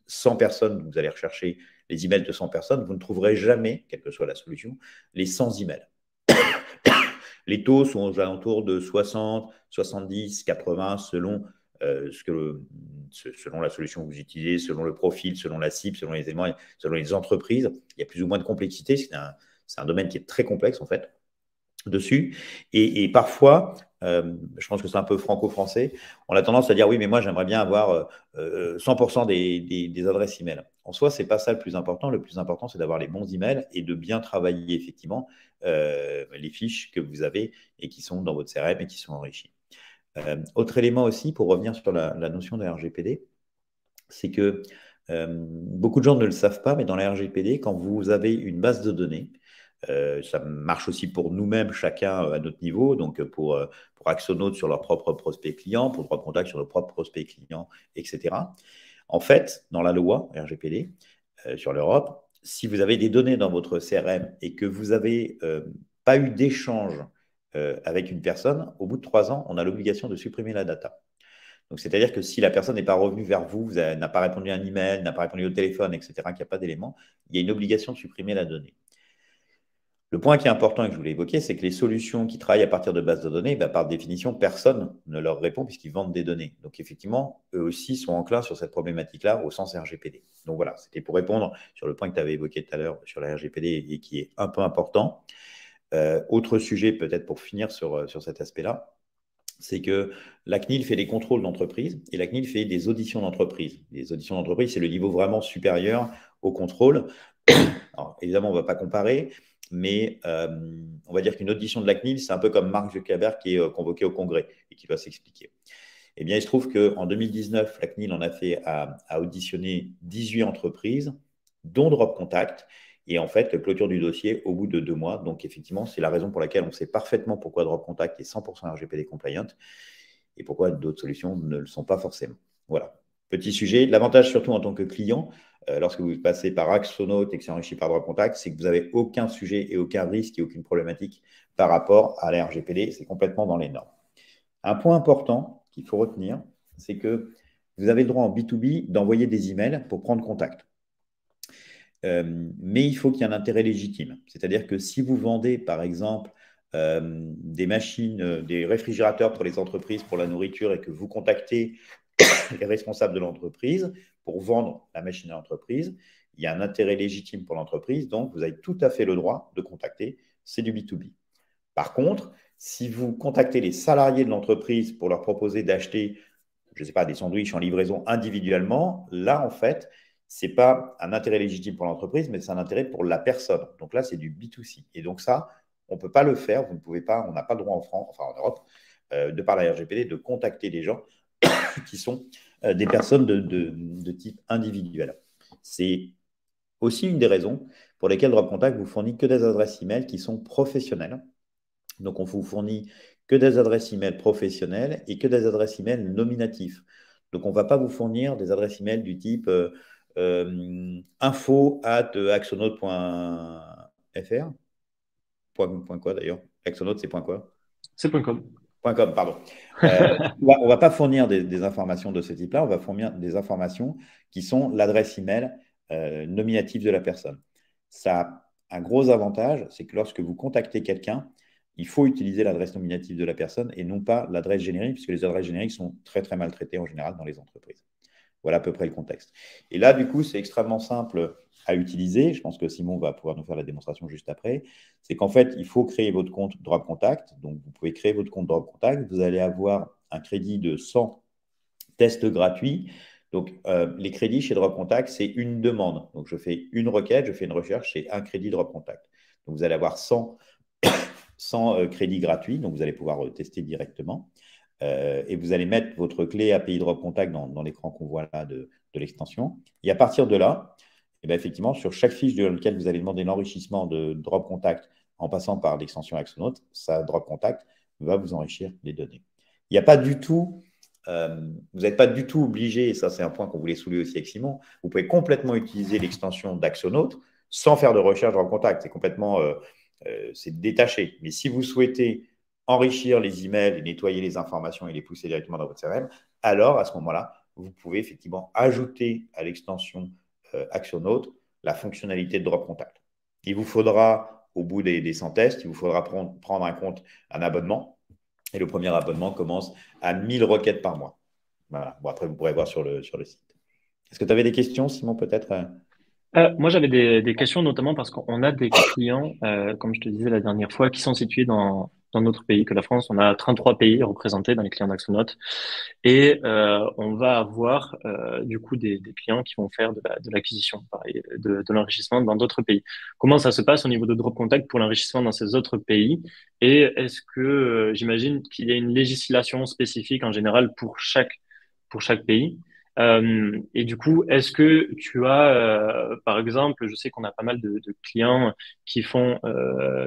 100 personnes, vous allez rechercher les emails de 100 personnes, vous ne trouverez jamais, quelle que soit la solution, les 100 emails. Les taux sont aux alentours de 60, 70, 80 selon, selon la solution que vous utilisez, selon le profil, selon la cible, selon les éléments, selon les entreprises. Il y a plus ou moins de complexité. C'est un domaine qui est très complexe en fait dessus. Et parfois, je pense que c'est un peu franco-français, on a tendance à dire oui, mais moi j'aimerais bien avoir 100% des adresses email. En soi, ce n'est pas ça le plus important. Le plus important, c'est d'avoir les bons emails et de bien travailler effectivement les fiches que vous avez et qui sont dans votre CRM et qui sont enrichies. Autre élément aussi, pour revenir sur la notion de RGPD, c'est que beaucoup de gens ne le savent pas, mais dans la RGPD, quand vous avez une base de données, ça marche aussi pour nous-mêmes, chacun à notre niveau. Donc, pour Axonote sur leurs propres prospects clients, pour Drop Contact sur leurs propres prospects clients, etc. En fait, dans la loi RGPD sur l'Europe, si vous avez des données dans votre CRM et que vous n'avez pas eu d'échange avec une personne, au bout de 3 ans, on a l'obligation de supprimer la data. Donc, c'est-à-dire que si la personne n'est pas revenue vers vous, n'a pas répondu à un email, n'a pas répondu au téléphone, etc., qu'il n'y a pas d'éléments, il y a une obligation de supprimer la donnée. Le point qui est important et que je voulais évoquer, c'est que les solutions qui travaillent à partir de bases de données, bah, par définition, personne ne leur répond puisqu'ils vendent des données. Donc, effectivement, eux aussi sont enclins sur cette problématique-là au sens RGPD. Donc, voilà, c'était pour répondre sur le point que tu avais évoqué tout à l'heure sur la RGPD et qui est un peu important. Autre sujet, peut-être pour finir sur cet aspect-là, c'est que la CNIL fait des contrôles d'entreprise et la CNIL fait des auditions d'entreprise. Les auditions d'entreprise, c'est le niveau vraiment supérieur au contrôle. Alors, évidemment, on ne va pas comparer, mais on va dire qu'une audition de la CNIL, c'est un peu comme Mark Zuckerberg qui est convoqué au Congrès et qui va s'expliquer. Eh bien, il se trouve qu'en 2019, la CNIL en a fait à auditionner 18 entreprises, dont Drop Contact. Et en fait, clôture du dossier au bout de 2 mois. Donc, effectivement, c'est la raison pour laquelle on sait parfaitement pourquoi Drop Contact est 100% RGPD compliant et pourquoi d'autres solutions ne le sont pas forcément. Voilà. Petit sujet. L'avantage, surtout en tant que client, lorsque vous passez par Axonote et que c'est enrichi par Drop Contact, c'est que vous n'avez aucun sujet et aucun risque et aucune problématique par rapport à la RGPD. C'est complètement dans les normes. Un point important qu'il faut retenir, c'est que vous avez le droit en B2B d'envoyer des emails pour prendre contact. Mais il faut qu'il y ait un intérêt légitime. C'est-à-dire que si vous vendez, par exemple, des machines, des réfrigérateurs pour les entreprises, pour la nourriture, et que vous contactez les responsables de l'entreprise pour vendre la machine à l'entreprise, il y a un intérêt légitime pour l'entreprise, donc vous avez tout à fait le droit de contacter, c'est du B2B. Par contre, si vous contactez les salariés de l'entreprise pour leur proposer d'acheter, je ne sais pas, des sandwichs en livraison individuellement, là, en fait, ce n'est pas un intérêt légitime pour l'entreprise, mais c'est un intérêt pour la personne. Donc là, c'est du B2C. Et donc ça, on ne peut pas le faire, vous ne pouvez pas, on n'a pas le droit en France, enfin en Europe, de par la RGPD, de contacter des gens qui sont des personnes de type individuel. C'est aussi une des raisons pour lesquelles Drop Contact vous fournit que des adresses email qui sont professionnelles. Donc, on vous fournit que des adresses email professionnelles et que des adresses email nominatives. Donc, on ne va pas vous fournir des adresses email du type info@axonote.fr. Point quoi d'ailleurs? Axonote, c'est point quoi? C'est .com. .com, pardon. On ne va pas fournir des informations de ce type-là, on va fournir des informations qui sont l'adresse email nominative de la personne. Ça a un gros avantage, c'est que lorsque vous contactez quelqu'un, il faut utiliser l'adresse nominative de la personne et non pas l'adresse générique, puisque les adresses génériques sont très, très mal traitées en général dans les entreprises. Voilà à peu près le contexte. Et là, du coup, c'est extrêmement simple à utiliser. Je pense que Simon va pouvoir nous faire la démonstration juste après. C'est qu'en fait, il faut créer votre compte Dropcontact. Donc, vous pouvez créer votre compte Dropcontact. Vous allez avoir un crédit de 100 tests gratuits. Donc, les crédits chez Dropcontact, c'est une demande. Donc, je fais une requête, je fais une recherche, c'est un crédit Dropcontact. Donc, vous allez avoir 100 crédits gratuits. Donc, vous allez pouvoir tester directement. Et vous allez mettre votre clé API Dropcontact dans l'écran qu'on voit là de l'extension. Et à partir de là, et bien effectivement, sur chaque fiche dans laquelle vous allez demander l'enrichissement de Dropcontact en passant par l'extension Axonote, ça, Dropcontact va vous enrichir les données. Il n'y a pas du tout, vous n'êtes pas du tout obligé, et ça c'est un point qu'on voulait soulever aussi avec Simon, vous pouvez complètement utiliser l'extension d'Axonote sans faire de recherche Dropcontact. C'est complètement c'est détaché. Mais si vous souhaitez enrichir les emails et nettoyer les informations et les pousser directement dans votre CRM, alors à ce moment-là, vous pouvez effectivement ajouter à l'extension Axonote la fonctionnalité de Drop Contact. Il vous faudra, au bout des 100 tests, il vous faudra prendre en compte un abonnement. Et le premier abonnement commence à 1000 requêtes par mois. Voilà. Bon, après, vous pourrez voir sur le site. Est-ce que tu avais des questions, Simon, peut-être? Moi, j'avais des questions notamment parce qu'on a des clients, comme je te disais la dernière fois, qui sont situés dans d'autres pays que la France. On a 33 pays représentés dans les clients d'Axonote et on va avoir du coup des clients qui vont faire de l'acquisition, pareil, de l'enrichissement dans d'autres pays. Comment ça se passe au niveau de Drop Contact pour l'enrichissement dans ces autres pays? Et est-ce que j'imagine qu'il y a une législation spécifique en général pour chaque pays? Et du coup, est-ce que tu as, par exemple, je sais qu'on a pas mal de clients qui font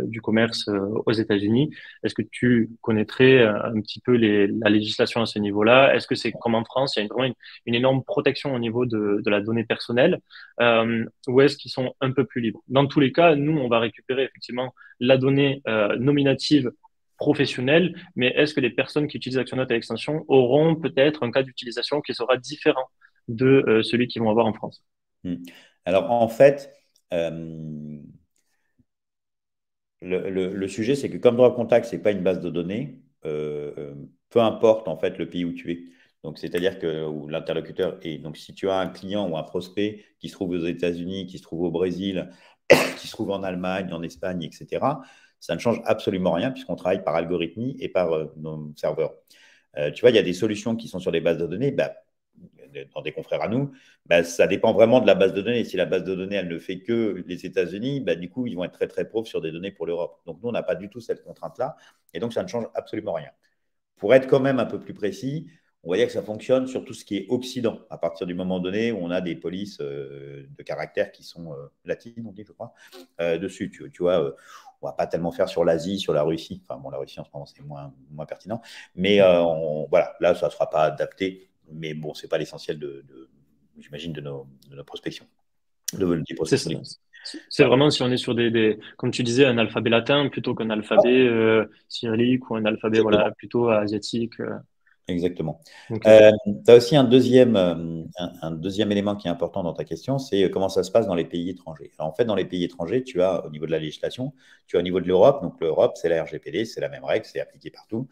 du commerce aux États-Unis. Est-ce que tu connaîtrais un petit peu la législation à ce niveau-là? Est-ce que c'est comme en France, il y a vraiment une énorme protection au niveau de la donnée personnelle, ou est-ce qu'ils sont un peu plus libres? Dans tous les cas, nous, on va récupérer effectivement la donnée nominative professionnelle, mais est-ce que les personnes qui utilisent Actionnote à l'extension auront peut-être un cas d'utilisation qui sera différent de celui qu'ils vont avoir en France? Hmm. Alors, en fait, le sujet, c'est que comme Drop Contact, ce n'est pas une base de données, peu importe en fait le pays où tu es. Donc, c'est-à-dire que où l'interlocuteur est. Donc, si tu as un client ou un prospect qui se trouve aux États-Unis, qui se trouve au Brésil, qui se trouve en Allemagne, en Espagne, etc., ça ne change absolument rien puisqu'on travaille par algorithmie et par nos serveurs. Tu vois, il y a des solutions qui sont sur des bases de données. Bah, dans des confrères à nous, bah, ça dépend vraiment de la base de données. Si la base de données, elle ne fait que les États-Unis, bah, du coup, ils vont être très, très pauvres sur des données pour l'Europe. Donc, nous, on n'a pas du tout cette contrainte-là. Et donc, ça ne change absolument rien. Pour être quand même un peu plus précis, on voit que ça fonctionne sur tout ce qui est Occident, à partir du moment donné où on a des polices de caractère qui sont latines, on dit, je crois, dessus. Tu vois, on ne va pas tellement faire sur l'Asie, sur la Russie. Enfin, bon, la Russie, en ce moment, c'est moins pertinent. Mais voilà, là, ça ne sera pas adapté. Mais bon, ce n'est pas l'essentiel j'imagine, de nos prospections. Des C'est ça. prospections. C'est Voilà. vraiment si on est sur comme tu disais, un alphabet latin plutôt qu'un alphabet cyrillique ou un alphabet voilà, Exactement. plutôt asiatique. Exactement. Ok. Tu as aussi un deuxième élément qui est important dans ta question, c'est comment ça se passe dans les pays étrangers. Alors, en fait, dans les pays étrangers, tu as au niveau de la législation, tu as au niveau de l'Europe, donc l'Europe, c'est la RGPD, c'est la même règle, c'est appliqué partout.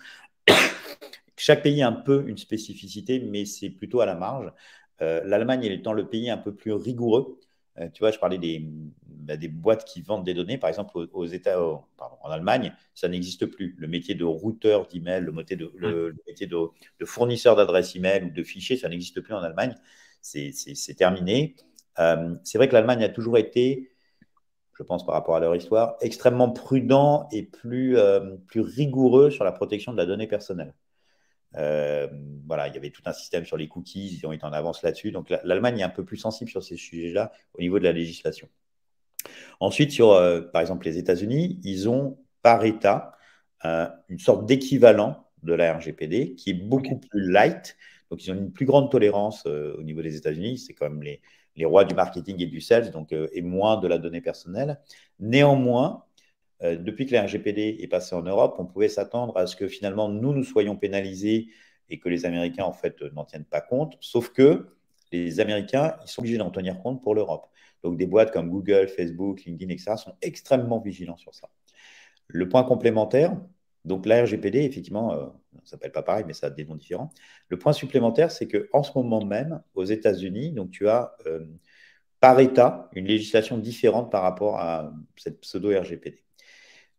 Chaque pays a un peu une spécificité, mais c'est plutôt à la marge. L'Allemagne étant le pays un peu plus rigoureux, tu vois, je parlais des boîtes qui vendent des données. Par exemple, en Allemagne, ça n'existe plus. Le métier de routeur d'email, le métier de fournisseur d'adresse email ou de fichiers, ça n'existe plus en Allemagne. C'est terminé. C'est vrai que l'Allemagne a toujours été, je pense par rapport à leur histoire, extrêmement prudent et plus rigoureux sur la protection de la donnée personnelle. Voilà, il y avait tout un système sur les cookies, ils ont été en avance là-dessus. Donc l'Allemagne est un peu plus sensible sur ces sujets-là au niveau de la législation. Ensuite, sur par exemple les États-Unis, ils ont par État une sorte d'équivalent de la RGPD qui est beaucoup plus light. Donc ils ont une plus grande tolérance au niveau des États-Unis. C'est quand même les rois du marketing et du sales, donc et moins de la donnée personnelle. Néanmoins, depuis que la RGPD est passée en Europe, on pouvait s'attendre à ce que finalement nous soyons pénalisés et que les Américains en fait n'en tiennent pas compte. Sauf que les Américains, ils sont obligés d'en tenir compte pour l'Europe. Donc des boîtes comme Google, Facebook, LinkedIn, etc. sont extrêmement vigilants sur ça. Le point complémentaire, Donc, la RGPD, effectivement, ça ne s'appelle pas pareil, mais ça a des noms différents. Le point supplémentaire, c'est qu'en ce moment même, aux États-Unis, donc tu as par État une législation différente par rapport à cette pseudo-RGPD.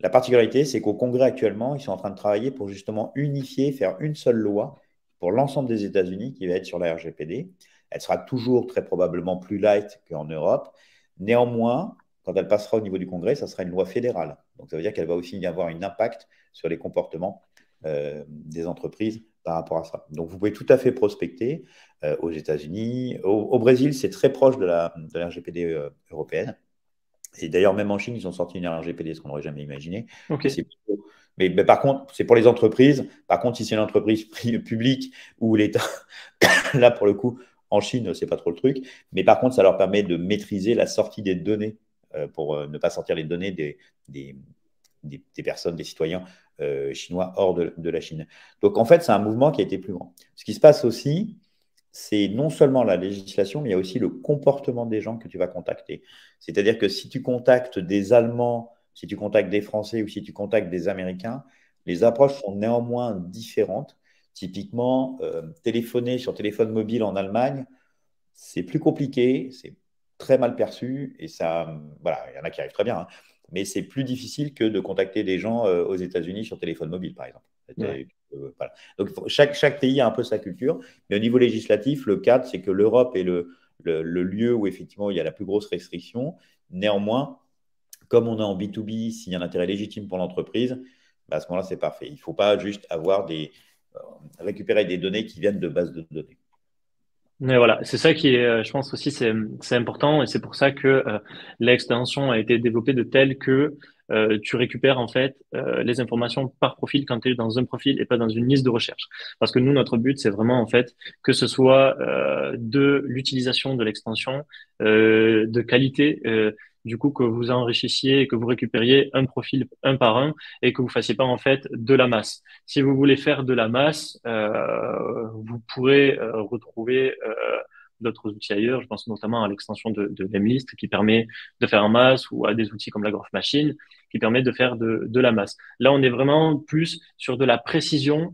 La particularité, c'est qu'au Congrès actuellement, ils sont en train de travailler pour justement unifier, faire une seule loi pour l'ensemble des États-Unis qui va être sur la RGPD. Elle sera toujours très probablement plus light qu'en Europe. Néanmoins, quand elle passera au niveau du Congrès, ça sera une loi fédérale. Donc ça veut dire qu'elle va aussi y avoir un impact sur les comportements des entreprises par rapport à ça. Donc vous pouvez tout à fait prospecter aux États-Unis. Au Brésil, c'est très proche de la RGPD européenne. Et d'ailleurs, même en Chine, ils ont sorti une RGPD, ce qu'on n'aurait jamais imaginé. Ok. Mais par contre, c'est pour les entreprises. Par contre, si c'est une entreprise publique ou l'État, là, pour le coup, en Chine, c'est pas trop le truc. Mais par contre, ça leur permet de maîtriser la sortie des données pour ne pas sortir les données des personnes, des citoyens chinois hors de la Chine. Donc, en fait, c'est un mouvement qui a été plus grand. Ce qui se passe aussi, c'est non seulement la législation, mais il y a aussi le comportement des gens que tu vas contacter. C'est-à-dire que si tu contactes des Allemands, si tu contactes des Français ou si tu contactes des Américains, les approches sont néanmoins différentes. Typiquement, téléphoner sur téléphone mobile en Allemagne, c'est plus compliqué, c'est très mal perçu et ça, voilà, il y en a qui arrivent très bien, hein, mais c'est plus difficile que de contacter des gens aux États-Unis sur téléphone mobile, par exemple. Ouais. Voilà. Donc, chaque pays a un peu sa culture, mais au niveau législatif, le cadre, c'est que l'Europe est le lieu où effectivement il y a la plus grosse restriction. Néanmoins, comme on est en B2B, s'il y a un intérêt légitime pour l'entreprise, bah, à ce moment-là, c'est parfait. Il ne faut pas juste avoir récupérer des données qui viennent de bases de données. Mais voilà, c'est ça qui est, je pense aussi, c'est important et c'est pour ça que l'extension a été développée de telle que tu récupères en fait les informations par profil quand tu es dans un profil et pas dans une liste de recherche. Parce que nous, notre but, c'est vraiment en fait que ce soit de l'utilisation de l'extension, de qualité, du coup que vous enrichissiez et que vous récupériez un profil un par un et que vous fassiez pas en fait de la masse. Si vous voulez faire de la masse, vous pourrez retrouver d'autres outils ailleurs. Je pense notamment à l'extension de Lemlist qui permet de faire en masse ou à des outils comme la Graph Machine qui permet de faire de la masse. Là, on est vraiment plus sur de la précision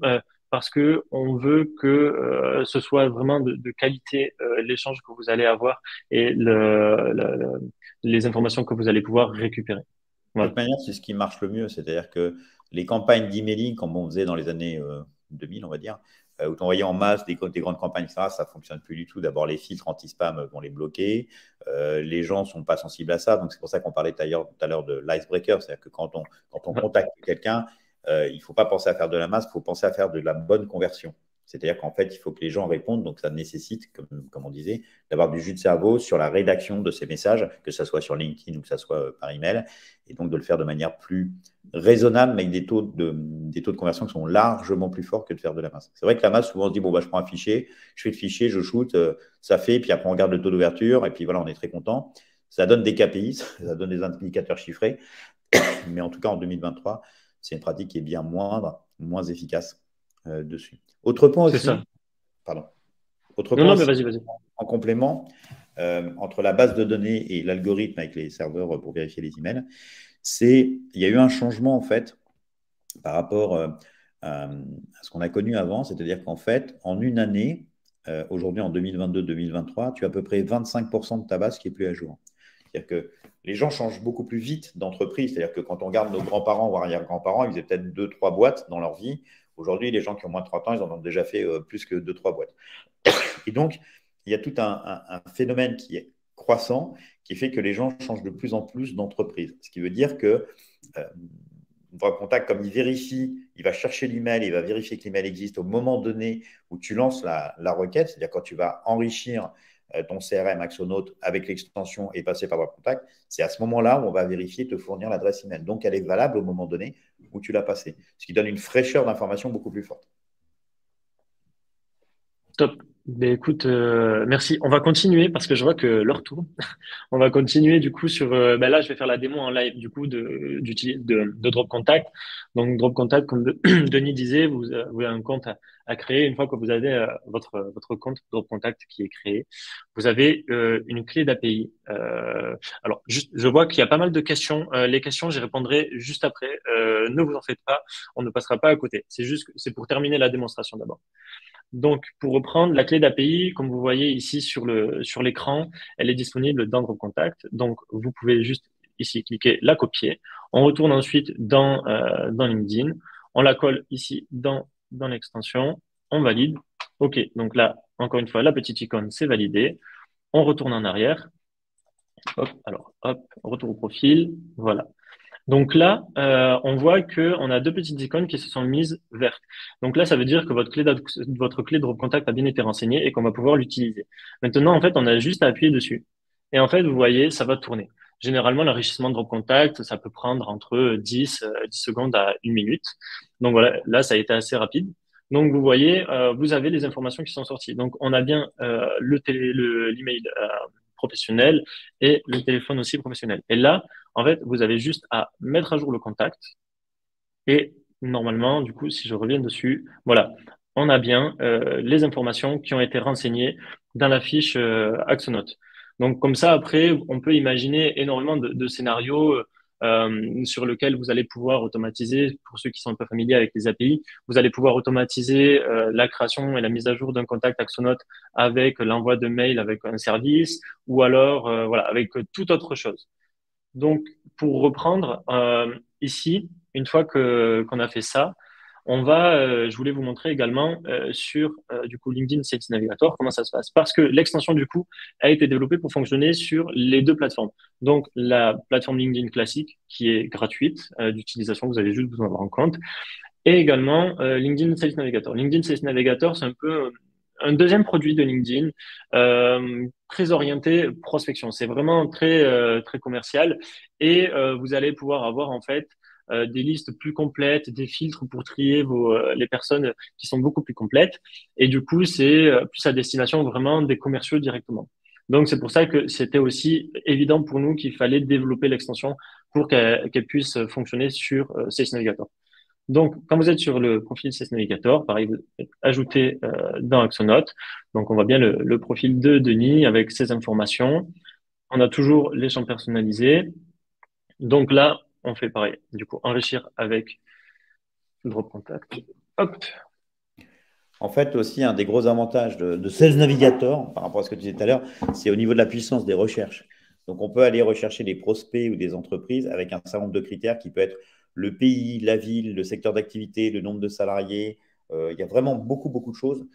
parce que on veut que ce soit vraiment de qualité l'échange que vous allez avoir et les informations que vous allez pouvoir récupérer. De Voilà. toute manière, c'est ce qui marche le mieux. C'est-à-dire que les campagnes d'emailing, comme on faisait dans les années 2000, on va dire, où tu envoyais en masse des grandes campagnes, ça ne fonctionne plus du tout. D'abord, les filtres anti-spam vont les bloquer. Les gens ne sont pas sensibles à ça. Donc, c'est pour ça qu'on parlait tout à l'heure de l'icebreaker. C'est-à-dire que quand on contacte quelqu'un, il ne faut pas penser à faire de la masse, il faut penser à faire de la bonne conversion. C'est-à-dire qu'en fait, il faut que les gens répondent. Donc, ça nécessite, comme on disait, d'avoir du jus de cerveau sur la rédaction de ces messages, que ce soit sur LinkedIn ou que ce soit par email, et donc de le faire de manière plus raisonnable, mais avec des taux de conversion qui sont largement plus forts que de faire de la masse. C'est vrai que la masse, souvent, on se dit, bon, bah, je prends un fichier, je fais le fichier, je shoot, ça fait, puis après, on regarde le taux d'ouverture, et puis voilà, on est très content. Ça donne des KPI, ça donne des indicateurs chiffrés, mais en tout cas, en 2023, c'est une pratique qui est bien moindre, moins efficace dessus. Autre point C'est ça. aussi, pardon. Autre Non, point non, mais aussi, vas-y, vas-y. en complément, entre la base de données et l'algorithme avec les serveurs pour vérifier les emails, il y a eu un changement en fait par rapport à ce qu'on a connu avant, c'est-à-dire qu'en fait, en une année, aujourd'hui en 2022-2023, tu as à peu près 25% de ta base qui est plus à jour. C'est-à-dire que les gens changent beaucoup plus vite d'entreprise. C'est-à-dire que quand on regarde nos grands-parents ou arrière-grands-parents, ils faisaient peut-être 2-3 boîtes dans leur vie. Aujourd'hui, les gens qui ont moins de 30 ans, ils en ont déjà fait plus que 2-3 boîtes. Et donc, il y a tout un phénomène qui est croissant, qui fait que les gens changent de plus en plus d'entreprise. Ce qui veut dire que votre contact, comme il vérifie, il va chercher l'email, il va vérifier que l'email existe au moment donné où tu lances la requête, c'est-à-dire quand tu vas enrichir ton CRM Axonote avec l'extension et passer par votre contact, c'est à ce moment-là où on va vérifier, te fournir l'adresse email. Donc, elle est valable au moment donné où tu l'as passée, ce qui donne une fraîcheur d'information beaucoup plus forte. Top. Ben écoute, merci. On va continuer parce que je vois que l'heure tourne. On va continuer du coup sur. Ben là, je vais faire la démo en live du coup de Drop Contact. Donc Drop Contact, comme Denis disait, vous avez un compte à créer. Une fois que vous avez votre compte Drop Contact qui est créé, vous avez une clé d'API. Alors, juste, je vois qu'il y a pas mal de questions. Les questions, j'y répondrai juste après. Ne vous en faites pas, on ne passera pas à côté. C'est juste, c'est pour terminer la démonstration d'abord. Donc, pour reprendre, la clé d'API, comme vous voyez ici sur l'écran, elle est disponible dans Drop Contact. Donc, vous pouvez juste ici cliquer la copier. On retourne ensuite dans LinkedIn. On la colle ici dans l'extension. On valide. OK. Donc là, encore une fois, la petite icône, c'est validé. On retourne en arrière. Hop, alors, hop, retour au profil. Voilà. Donc là, on voit que on a deux petites icônes qui se sont mises vertes. Donc là, ça veut dire que votre clé de contact a bien été renseignée et qu'on va pouvoir l'utiliser. Maintenant, en fait, on a juste à appuyer dessus. Et en fait, vous voyez, ça va tourner. Généralement, l'enrichissement de drop contact, ça peut prendre entre 10 secondes à 1 minute. Donc voilà, là, ça a été assez rapide. Donc vous voyez, vous avez les informations qui sont sorties. Donc on a bien l'email professionnel et le téléphone aussi professionnel. Et là, en fait, vous avez juste à mettre à jour le contact et normalement, du coup, si je reviens dessus, voilà, on a bien les informations qui ont été renseignées dans la fiche Axonote. Donc comme ça, après, on peut imaginer énormément de scénarios sur lesquels vous allez pouvoir automatiser, pour ceux qui sont un peu familiers avec les API, vous allez pouvoir automatiser la création et la mise à jour d'un contact Axonote avec l'envoi de mail avec un service ou alors voilà, avec toute autre chose. Donc, pour reprendre, ici, une fois que qu'on a fait ça, je voulais vous montrer également sur du coup LinkedIn Sales Navigator comment ça se passe. Parce que l'extension du coup a été développée pour fonctionner sur les deux plateformes. Donc, la plateforme LinkedIn classique qui est gratuite d'utilisation, vous avez juste besoin de rendre compte, et également LinkedIn Sales Navigator. LinkedIn Sales Navigator, c'est un peu un deuxième produit de LinkedIn, très orienté prospection. C'est vraiment très commercial et vous allez pouvoir avoir en fait des listes plus complètes, des filtres pour trier les personnes qui sont beaucoup plus complètes. Et du coup, c'est plus à destination vraiment des commerciaux directement. Donc, c'est pour ça que c'était aussi évident pour nous qu'il fallait développer l'extension pour qu'elle puisse fonctionner sur Sales Navigator. Donc, quand vous êtes sur le profil CS Navigator, pareil, vous ajoutez dans Axonote. Donc, on voit bien le profil de Denis avec ses informations. On a toujours les champs personnalisés. Donc là, on fait pareil. Du coup, enrichir avec Drop Contact. Hop. En fait, aussi, un des gros avantages de Sales Navigator, par rapport à ce que tu disais tout à l'heure, c'est au niveau de la puissance des recherches. Donc, on peut aller rechercher des prospects ou des entreprises avec un certain nombre de critères qui peut être le pays, la ville, le secteur d'activité, le nombre de salariés. Il y a vraiment beaucoup, beaucoup de choses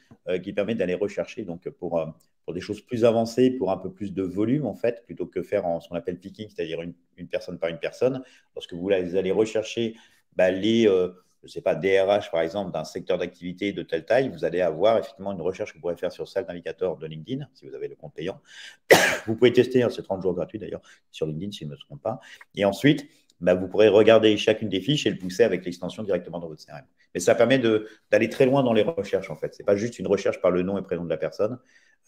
qui permettent d'aller rechercher. Donc, pour des choses plus avancées, pour un peu plus de volume, en fait, plutôt que faire en ce qu'on appelle picking, c'est-à-dire une personne par une personne, lorsque vous allez rechercher bah, je ne sais pas, DRH par exemple, d'un secteur d'activité de telle taille, vous allez avoir effectivement une recherche que vous pourrez faire sur Sales Navigator de LinkedIn, si vous avez le compte payant. Vous pouvez tester, hein, c'est 30 jours gratuit d'ailleurs, sur LinkedIn, si je ne me trompe pas. Et ensuite, bah, vous pourrez regarder chacune des fiches et le pousser avec l'extension directement dans votre CRM. Mais ça permet d'aller très loin dans les recherches, en fait. Ce n'est pas juste une recherche par le nom et prénom de la personne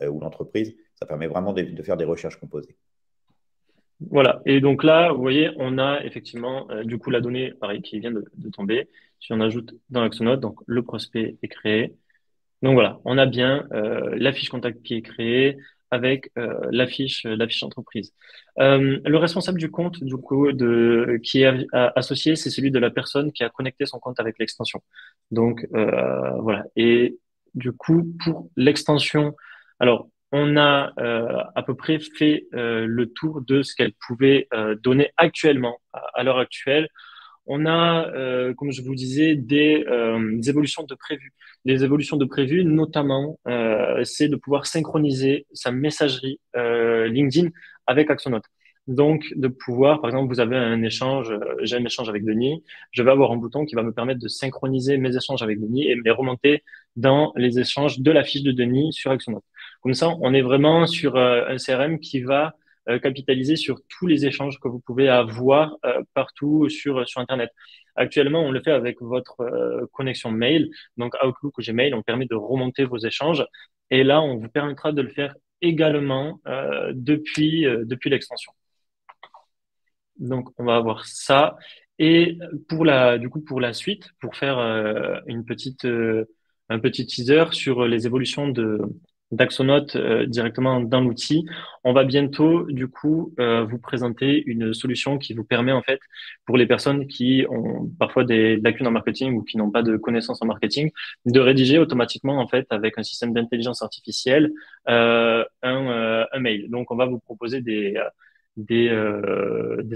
ou l'entreprise. Ça permet vraiment de faire des recherches composées. Voilà. Et donc là, vous voyez, on a effectivement du coup la donnée, pareil, qui vient de tomber. Si on ajoute dans Axonote, donc le prospect est créé. Donc voilà, on a bien la fiche contact qui est créée avec la fiche entreprise. Le responsable du compte, du coup, qui est associé, c'est celui de la personne qui a connecté son compte avec l'extension. Donc voilà. Et du coup, pour l'extension, alors on a à peu près fait le tour de ce qu'elle pouvait donner actuellement, à l'heure actuelle. On a, comme je vous disais, des évolutions de prévues. Les évolutions de prévues, notamment, c'est de pouvoir synchroniser sa messagerie LinkedIn avec Axonote. Donc, de pouvoir, par exemple, vous avez un échange, j'ai un échange avec Denis, je vais avoir un bouton qui va me permettre de synchroniser mes échanges avec Denis et me les remonter dans les échanges de la fiche de Denis sur Axonote. Comme ça, on est vraiment sur un CRM qui va capitaliser sur tous les échanges que vous pouvez avoir partout sur Internet. Actuellement, on le fait avec votre connexion mail, donc Outlook ou Gmail, on permet de remonter vos échanges Et là, on vous permettra de le faire également depuis l'extension. Donc, on va avoir ça. Et du coup, pour la suite, pour faire un petit teaser sur les évolutions d'Axonote directement dans l'outil, on va bientôt, du coup, vous présenter une solution qui vous permet, en fait, pour les personnes qui ont parfois des lacunes en marketing ou qui n'ont pas de connaissances en marketing, de rédiger automatiquement, en fait, avec un système d'intelligence artificielle, un mail. Donc, on va vous proposer des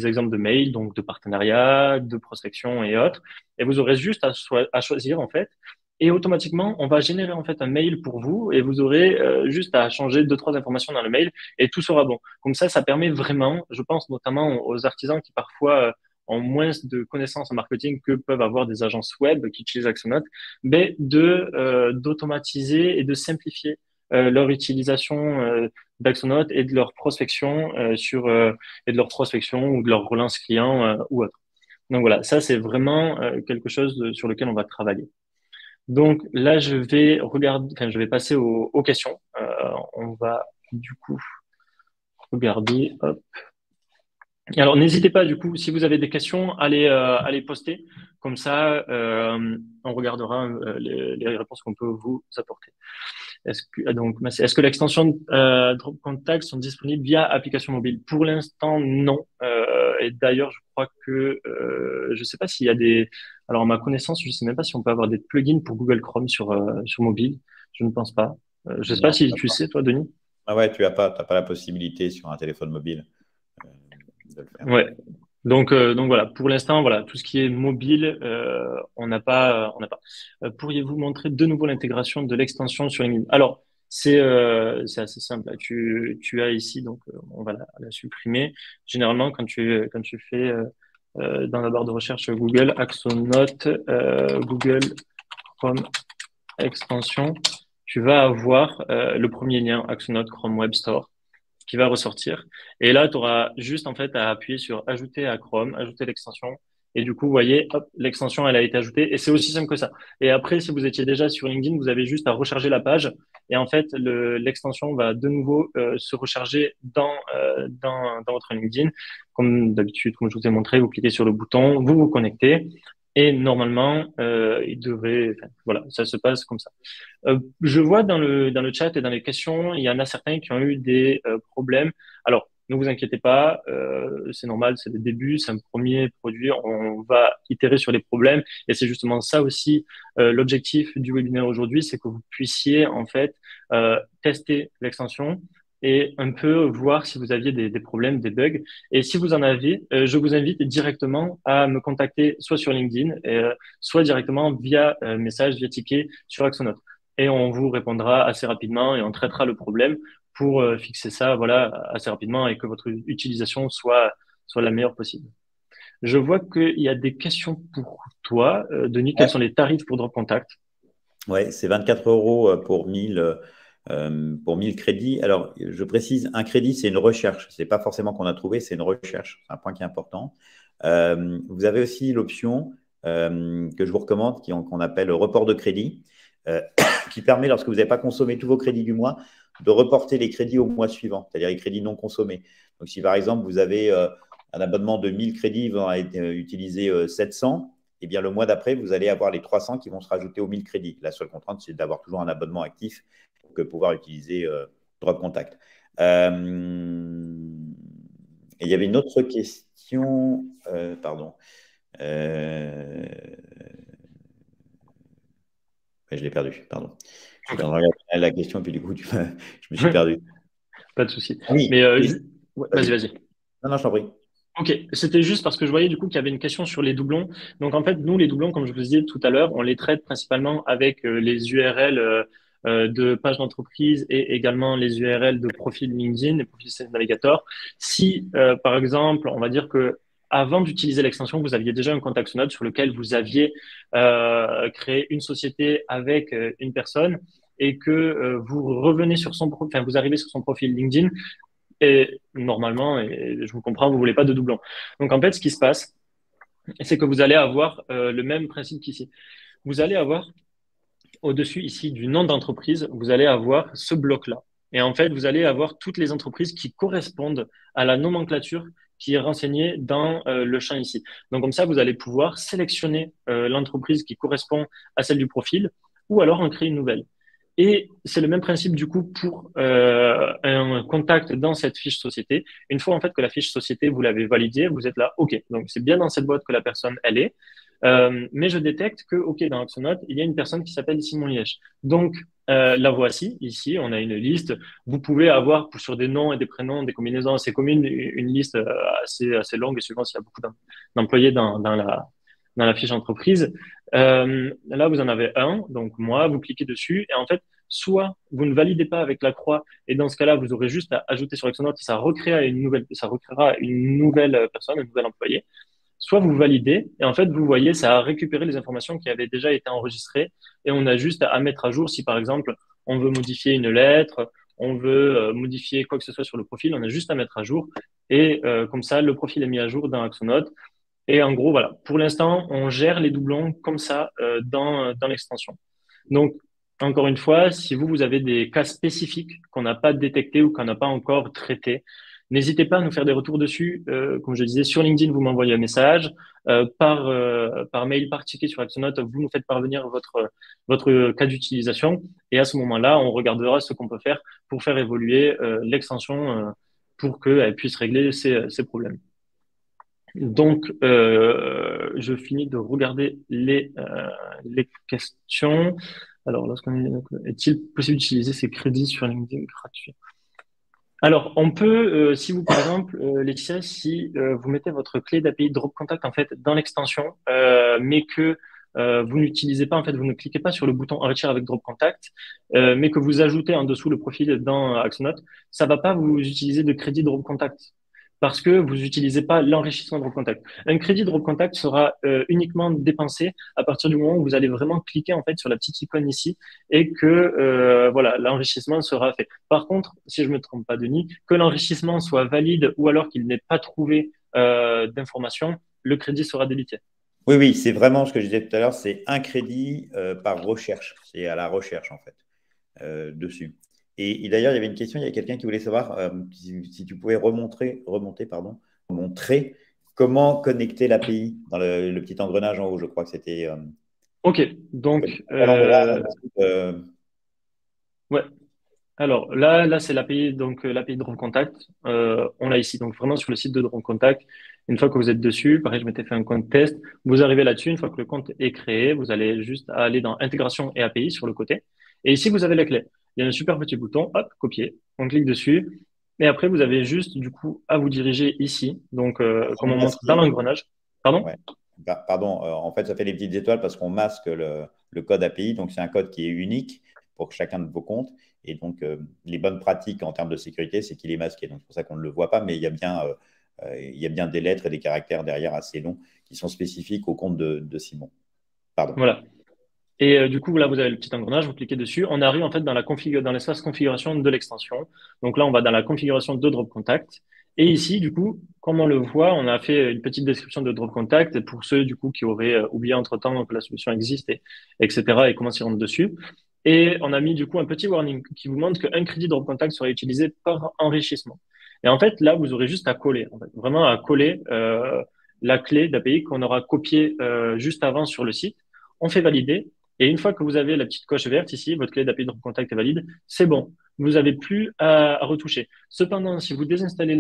exemples de mails, donc de partenariat, de prospection et autres. Et vous aurez juste à choisir, en fait. Et automatiquement, on va générer, en fait, un mail pour vous et vous aurez juste à changer deux, trois informations dans le mail et tout sera bon. Comme ça permet vraiment, je pense notamment aux artisans qui parfois ont moins de connaissances en marketing que peuvent avoir des agences web qui utilisent Axonote, mais d'automatiser et de simplifier leur utilisation d'Axonote et de leur prospection et de leur prospection ou de leur relance client ou autre. Donc voilà, ça c'est vraiment quelque chose sur lequel on va travailler. Donc là, je vais regarder, enfin, je vais passer aux questions. On va du coup regarder. Hop. Alors n'hésitez pas du coup, si vous avez des questions, à les poster. Comme ça, on regardera les réponses qu'on peut vous apporter. Est-ce que l'extension Drop Contact sont disponibles via application mobile? Pour l'instant, non. Et d'ailleurs, je crois que je sais pas s'il y a des. Alors, à ma connaissance, je sais même pas si on peut avoir des plugins pour Google Chrome sur mobile. Je ne pense pas. Je sais pas Non, si tu sais, toi, Denis. ah ouais, t'as pas la possibilité sur un téléphone mobile euh, de le faire. Ouais. Donc voilà. Pour l'instant, voilà, tout ce qui est mobile, on n'a pas. Pourriez-vous montrer de nouveau l'intégration de l'extension sur LinkedIn? Alors, c'est assez simple. Là. Tu as ici, donc on va la supprimer. Généralement, quand tu fais dans la barre de recherche Google Axonote, Google Chrome extension, tu vas avoir le premier lien Axonote Chrome Web Store qui va ressortir. Et là, tu auras juste en fait à appuyer sur ajouter à Chrome, ajouter l'extension. Et du coup, vous voyez, hop, l'extension, elle a été ajoutée. Et c'est aussi simple que ça. Et après, si vous étiez déjà sur LinkedIn, vous avez juste à recharger la page. Et en fait, l'extension va de nouveau se recharger dans votre LinkedIn. Comme d'habitude, comme je vous ai montré, vous cliquez sur le bouton, vous vous connectez. Et normalement, voilà, ça se passe comme ça. Je vois dans le chat et dans les questions, il y en a certains qui ont eu des problèmes. Alors, ne vous inquiétez pas, c'est normal, c'est le début, c'est un premier produit, on va itérer sur les problèmes. Et c'est justement ça aussi l'objectif du webinaire aujourd'hui, c'est que vous puissiez en fait tester l'extension et un peu voir si vous aviez des problèmes, des bugs. Et si vous en avez, je vous invite directement à me contacter soit sur LinkedIn, soit directement via message, via ticket sur Axonote et on vous répondra assez rapidement et on traitera le problème pour fixer ça voilà assez rapidement et que votre utilisation soit la meilleure possible. Je vois qu'il y a des questions pour toi, Denis. Quels sont les tarifs pour Drop Contact? Ouais, c'est 24 euros pour 1000 crédits. Alors, je précise, un crédit, c'est une recherche. Ce n'est pas forcément qu'on a trouvé, c'est une recherche. C'est un point qui est important. Vous avez aussi l'option que je vous recommande, qu'on appelle report de crédit, qui permet, lorsque vous n'avez pas consommé tous vos crédits du mois, de reporter les crédits au mois suivant, c'est-à-dire les crédits non consommés. Donc, si par exemple, vous avez un abonnement de 1000 crédits, vous en avez utilisé 700, eh bien, le mois d'après, vous allez avoir les 300 qui vont se rajouter aux 1000 crédits. La seule contrainte, c'est d'avoir toujours un abonnement actif pour pouvoir utiliser Drop Contact. Et il y avait une autre question. Pardon. Je l'ai perdu, pardon. Je suis en train de regarder la question, et puis du coup, je me suis perdu. Pas de souci. Oui, Mais oui. ouais, vas-y. Non, je t'en prie. Ok, c'était juste parce que je voyais du coup qu'il y avait une question sur les doublons. Donc en fait, nous, les doublons, comme je vous disais tout à l'heure, on les traite principalement avec les URL de pages d'entreprise et également les URL de profil LinkedIn et profil Sales Navigator. Si, par exemple, on va dire que avant d'utiliser l'extension, vous aviez déjà un contact Axonote sur lequel vous aviez créé une société avec une personne et que vous revenez sur enfin vous arrivez sur son profil LinkedIn, et normalement, et je vous comprends, vous voulez pas de doublons. Donc en fait, ce qui se passe, c'est que vous allez avoir le même principe qu'ici. Vous allez avoir au-dessus ici du nom d'entreprise, vous allez avoir ce bloc-là. Et en fait, vous allez avoir toutes les entreprises qui correspondent à la nomenclature qui est renseignée dans le champ ici. Donc comme ça, vous allez pouvoir sélectionner l'entreprise qui correspond à celle du profil ou alors en créer une nouvelle. Et c'est le même principe du coup pour un contact dans cette fiche société. Une fois en fait que la fiche société vous l'avez validée, vous êtes là, ok, donc c'est bien dans cette boîte que la personne elle est. Mais je détecte que, ok, dans Axonote, il y a une personne qui s'appelle Simon Liège. Donc, la voici. Ici, on a une liste. Vous pouvez avoir sur des noms et des prénoms, des combinaisons assez communes, une liste assez longue et suivant s'il y a beaucoup d'employés dans la fiche entreprise. Là, vous en avez un. Donc, moi, vous cliquez dessus et en fait, soit vous ne validez pas avec la croix et dans ce cas-là, vous aurez juste à ajouter sur Axonote et ça recréera une nouvelle personne, un nouvel employé. Soit vous validez et en fait, vous voyez, ça a récupéré les informations qui avaient déjà été enregistrées et on a juste à mettre à jour si par exemple, on veut modifier une lettre, on veut modifier quoi que ce soit sur le profil, on a juste à mettre à jour et comme ça, le profil est mis à jour dans Axonote. Et en gros, voilà, pour l'instant, on gère les doublons comme ça dans l'extension. Donc, encore une fois, si vous avez des cas spécifiques qu'on n'a pas détectés ou qu'on n'a pas encore traités, n'hésitez pas à nous faire des retours dessus. Comme je disais, sur LinkedIn, vous m'envoyez un message. Par mail, par ticket sur Actionnote, vous nous faites parvenir votre cas d'utilisation. Et à ce moment-là, on regardera ce qu'on peut faire pour faire évoluer l'extension pour qu'elle puisse régler ces problèmes. Donc, je finis de regarder les questions. Alors, est-il possible d'utiliser ces crédits sur LinkedIn gratuits? Alors, on peut, si vous, par exemple, Laetitia, si vous mettez votre clé d'API Drop Contact en fait dans l'extension, mais que vous n'utilisez pas, en fait, vous ne cliquez pas sur le bouton Enrichir avec Drop Contact, mais que vous ajoutez en dessous le profil dans Axonote, ça va pas vous utiliser de crédit Drop Contact parce que vous n'utilisez pas l'enrichissement Drop Contact. Un crédit Drop Contact sera uniquement dépensé à partir du moment où vous allez vraiment cliquer en fait sur la petite icône ici et que voilà l'enrichissement sera fait. Par contre, si je me trompe pas, Denis, que l'enrichissement soit valide ou alors qu'il n'ait pas trouvé d'informations, le crédit sera débité. Oui, oui, c'est vraiment ce que je disais tout à l'heure, c'est un crédit par recherche. C'est à la recherche, en fait, dessus. Et d'ailleurs, il y avait une question, il y a quelqu'un qui voulait savoir si tu pouvais montrer comment connecter l'API dans le petit engrenage en haut. Je crois que c'était. Ok, donc ouais. Alors là c'est l'API donc l'API Drone Contact. On l'a ici donc vraiment sur le site de Drone Contact. Une fois que vous êtes dessus, pareil, je m'étais fait un compte test. Vous arrivez là-dessus. Une fois que le compte est créé, vous allez juste aller dans Intégration et API sur le côté. Et ici vous avez la clé. Il y a un super petit bouton, hop, copier. On clique dessus. Et après vous avez juste du coup à vous diriger ici. Donc comme on montre dans l'engrenage. Pardon? Ouais. Pardon, en fait, ça fait des petites étoiles parce qu'on masque le code API. Donc, c'est un code qui est unique pour chacun de vos comptes. Et donc, les bonnes pratiques en termes de sécurité, c'est qu'il est masqué. Donc, c'est pour ça qu'on ne le voit pas, mais il y a bien des lettres et des caractères derrière assez longs qui sont spécifiques au compte de Simon. Pardon. Voilà. Et du coup, là, vous avez le petit engrenage, vous cliquez dessus. On arrive en fait dans l'espace configuration de l'extension. Donc là, on va dans la configuration de Drop Contact. Et ici, du coup, comme on le voit, on a fait une petite description de Drop Contact pour ceux du coup qui auraient oublié entre-temps que la solution existe, etc. et comment s'y rendre dessus. Et on a mis du coup un petit warning qui vous montre qu'un crédit Drop Contact sera utilisé par enrichissement. Et en fait, là, vous aurez juste à coller, en fait, vraiment à coller la clé d'API qu'on aura copiée juste avant sur le site. On fait valider. Et une fois que vous avez la petite coche verte ici, votre clé d'API Drop Contact est valide, c'est bon. Vous n'avez plus à retoucher. Cependant, si vous désinstallez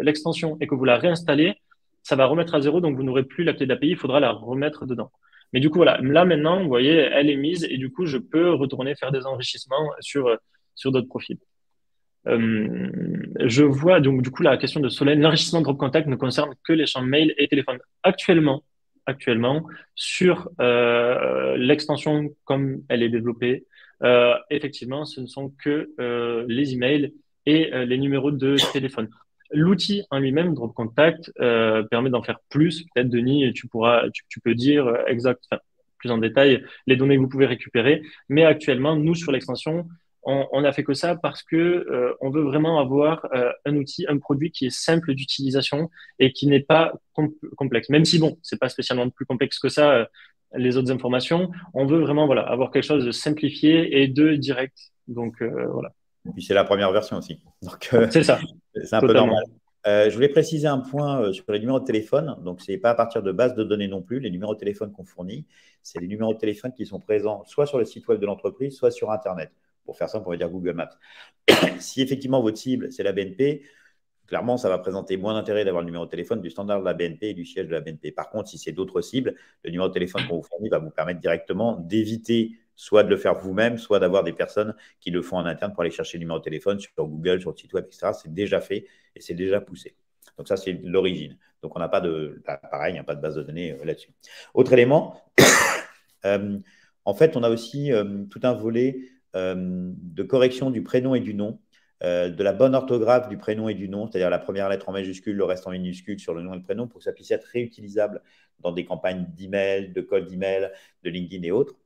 l'extension et que vous la réinstallez, ça va remettre à zéro, donc vous n'aurez plus la clé d'API, il faudra la remettre dedans. Mais du coup, voilà, là maintenant, vous voyez, elle est mise et du coup, je peux retourner faire des enrichissements sur d'autres profils. Je vois donc du coup la question de Solène, l'enrichissement Drop Contact ne concerne que les champs mail et téléphone. Actuellement, sur l'extension comme elle est développée, effectivement, ce ne sont que les emails et les numéros de téléphone. L'outil en lui-même, Drop Contact, permet d'en faire plus. Peut-être, Denis, tu peux dire enfin, plus en détail les données que vous pouvez récupérer. Mais actuellement, nous, sur l'extension, on n'a fait que ça parce que on veut vraiment avoir un outil, un produit qui est simple d'utilisation et qui n'est pas complexe. Même si bon, c'est pas spécialement plus complexe que ça. les autres informations. On veut vraiment voilà, avoir quelque chose de simplifié et de direct. Donc, voilà. Et puis, c'est la première version aussi. Donc, C'est ça, c'est un peu normal. totalement. Je voulais préciser un point sur les numéros de téléphone. Donc, ce n'est pas à partir de bases de données non plus. Les numéros de téléphone qu'on fournit, c'est les numéros de téléphone qui sont présents soit sur le site web de l'entreprise, soit sur Internet. Pour faire ça, on pourrait dire Google Maps. Si effectivement votre cible, c'est la BNP, clairement, ça va présenter moins d'intérêt d'avoir le numéro de téléphone du standard de la BNP et du siège de la BNP. Par contre, si c'est d'autres cibles, le numéro de téléphone qu'on vous fournit va vous permettre directement d'éviter soit de le faire vous-même, soit d'avoir des personnes qui le font en interne pour aller chercher le numéro de téléphone sur Google, sur le site web, etc. C'est déjà fait et c'est déjà poussé. Donc ça, c'est l'origine. Donc on n'a pas de, pareil, il n'y a pas de base de données là-dessus. Autre élément, en fait, on a aussi tout un volet de correction du prénom et du nom, de la bonne orthographe du prénom et du nom, c'est-à-dire la première lettre en majuscule, le reste en minuscule sur le nom et le prénom, pour que ça puisse être réutilisable dans des campagnes d'email, de code d'email, de LinkedIn et autres.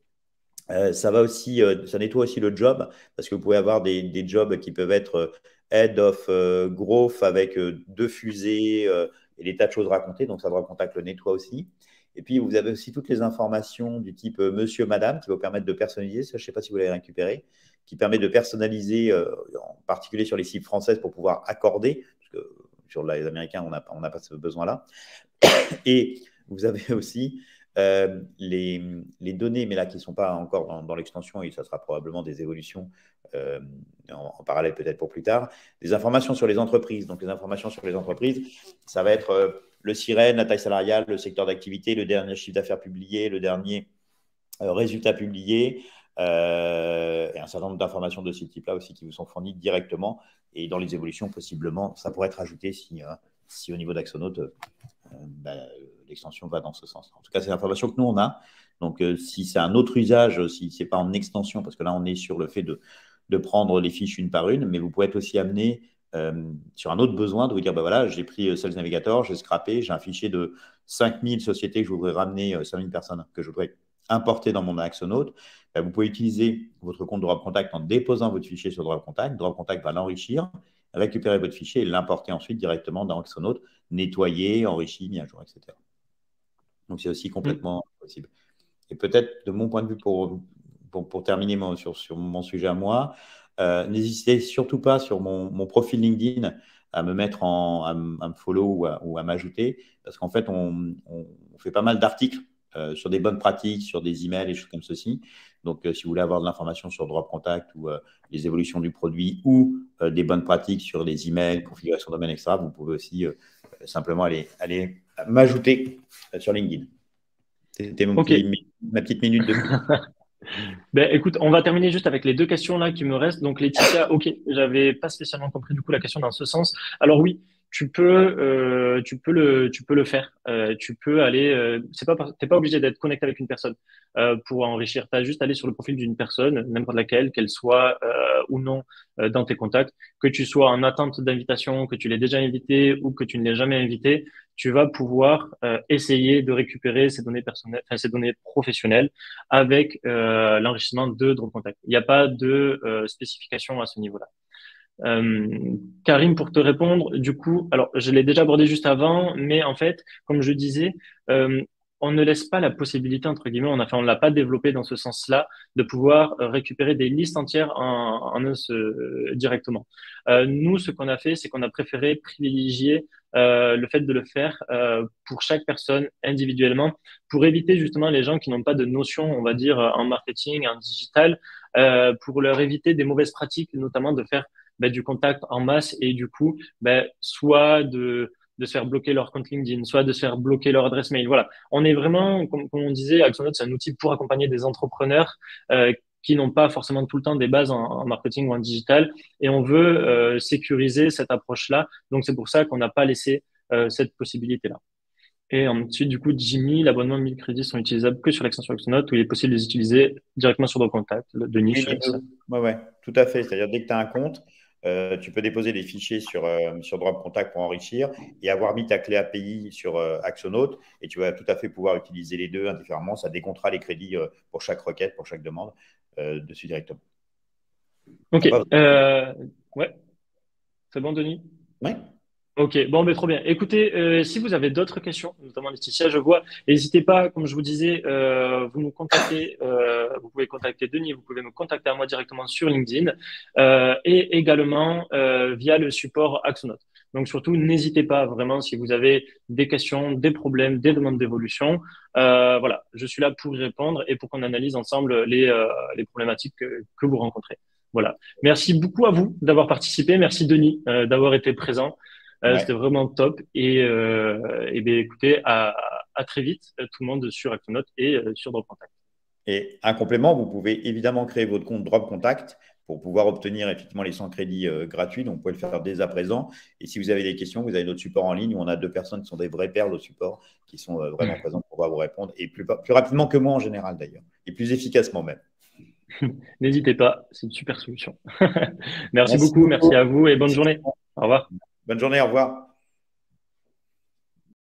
Ça va aussi, ça nettoie aussi le job, parce que vous pouvez avoir des jobs qui peuvent être head of growth avec deux fusées et des tas de choses racontées. Donc, ça Drop Contact le nettoie aussi. Et puis, vous avez aussi toutes les informations du type monsieur, madame, qui vont permettre de personnaliser. Ça, je ne sais pas si vous l'avez récupéré, qui permet de personnaliser, en particulier sur les cibles françaises, pour pouvoir accorder, parce que sur les Américains, on n'a pas ce besoin-là. Et vous avez aussi les données, mais là qui ne sont pas encore dans l'extension, et ça sera probablement des évolutions en parallèle peut-être pour plus tard, des informations sur les entreprises. Donc les informations sur les entreprises, ça va être le sirène, la taille salariale, le secteur d'activité, le dernier chiffre d'affaires publié, le dernier résultat publié, et un certain nombre d'informations de ce type-là aussi qui vous sont fournies directement. Et dans les évolutions, possiblement, ça pourrait être ajouté si au niveau d'Axonote, l'extension va dans ce sens. En tout cas, c'est l'information que nous, on a. Donc, si c'est un autre usage, si ce n'est pas en extension, parce que là, on est sur le fait de prendre les fiches une par une, mais vous pouvez être aussi amené sur un autre besoin de vous dire, voilà, j'ai pris Sales Navigator, j'ai scrappé, j'ai un fichier de 5000 sociétés que je voudrais ramener, 5000 personnes que je voudrais importer dans mon Axonote. Vous pouvez utiliser votre compte Drop Contact en déposant votre fichier sur Drop Contact. Drop Contact va l'enrichir, récupérer votre fichier et l'importer ensuite directement dans Axonote, nettoyer, enrichi, mis à jour, etc. Donc, c'est aussi complètement possible. Et peut-être, de mon point de vue, pour terminer sur mon sujet à moi, n'hésitez surtout pas sur mon profil LinkedIn à me mettre à me follow ou à m'ajouter, parce qu'en fait, on fait pas mal d'articles sur des bonnes pratiques, sur des emails et choses comme ceci. Donc, si vous voulez avoir de l'information sur Drop Contact ou les évolutions du produit ou des bonnes pratiques sur les emails, configuration domaine, etc., vous pouvez aussi simplement aller m'ajouter sur LinkedIn. C'était ma petite minute de pub. Ben, écoute, on va terminer juste avec les deux questions là qui me restent. Donc, Laetitia, ok, j'avais pas spécialement compris du coup la question dans ce sens. Alors oui, tu peux le faire. Tu peux aller. T'es pas obligé d'être connecté avec une personne pour enrichir. T'as juste à aller sur le profil d'une personne, n'importe laquelle, qu'elle soit ou non dans tes contacts, que tu sois en attente d'invitation, que tu l'aies déjà invité ou que tu ne l'aies jamais invité. Tu vas pouvoir essayer de récupérer ces données personnelles, enfin ces données professionnelles avec l'enrichissement de Drop Contact. Il n'y a pas de spécification à ce niveau-là. Karim, pour te répondre, du coup, alors je l'ai déjà abordé juste avant, mais en fait, comme je disais, on ne laisse pas la possibilité, entre guillemets, on l'a pas développé dans ce sens-là, de pouvoir récupérer des listes entières directement. Nous, ce qu'on a fait, c'est qu'on a préféré privilégier le fait de le faire pour chaque personne individuellement, pour éviter justement les gens qui n'ont pas de notion, on va dire, en marketing, en digital, pour leur éviter des mauvaises pratiques, notamment de faire du contact en masse et du coup, soit de se faire bloquer leur compte LinkedIn, soit de se faire bloquer leur adresse mail. Voilà. On est vraiment, comme on disait, Axonote, c'est un outil pour accompagner des entrepreneurs qui n'ont pas forcément tout le temps des bases en marketing ou en digital. Et on veut sécuriser cette approche-là. Donc, c'est pour ça qu'on n'a pas laissé cette possibilité-là. Et ensuite, du coup, Jimmy, l'abonnement 1000 crédits sont utilisables que sur l'extension Axonote où il est possible de les utiliser directement sur nos contacts de niche. Oui, ouais, tout à fait. C'est-à-dire, dès que tu as un compte, tu peux déposer des fichiers sur Drop Contact pour enrichir et avoir mis ta clé API sur Axonote et tu vas tout à fait pouvoir utiliser les deux indifféremment. Ça décomptera les crédits pour chaque requête, pour chaque demande dessus directement. Ok. Ouais. C'est bon, Denis? Oui. Ok, bon, mais trop bien. Écoutez, si vous avez d'autres questions, notamment Laetitia, je vois, n'hésitez pas, comme je vous disais, vous nous contactez, vous pouvez contacter Denis, vous pouvez me contacter à moi directement sur LinkedIn et également via le support Axonote. Donc surtout, n'hésitez pas vraiment si vous avez des questions, des problèmes, des demandes d'évolution. Voilà, je suis là pour y répondre et pour qu'on analyse ensemble les problématiques que vous rencontrez. Voilà. Merci beaucoup à vous d'avoir participé. Merci Denis d'avoir été présent. C'était Ouais. vraiment top. Et bien, écoutez, à très vite, tout le monde sur Actonote et sur Drop Contact. Et un complément, vous pouvez évidemment créer votre compte Drop Contact pour pouvoir obtenir effectivement les 100 crédits gratuits. Donc, vous pouvez le faire dès à présent. Et si vous avez des questions, vous avez notre support en ligne où on a deux personnes qui sont des vraies perles au support, qui sont vraiment présentes pour pouvoir vous répondre et plus rapidement que moi en général d'ailleurs, et plus efficacement même. N'hésitez pas, c'est une super solution. Merci Merci beaucoup, merci beaucoup. à vous et bonne journée. Au revoir. Bonne journée, au revoir.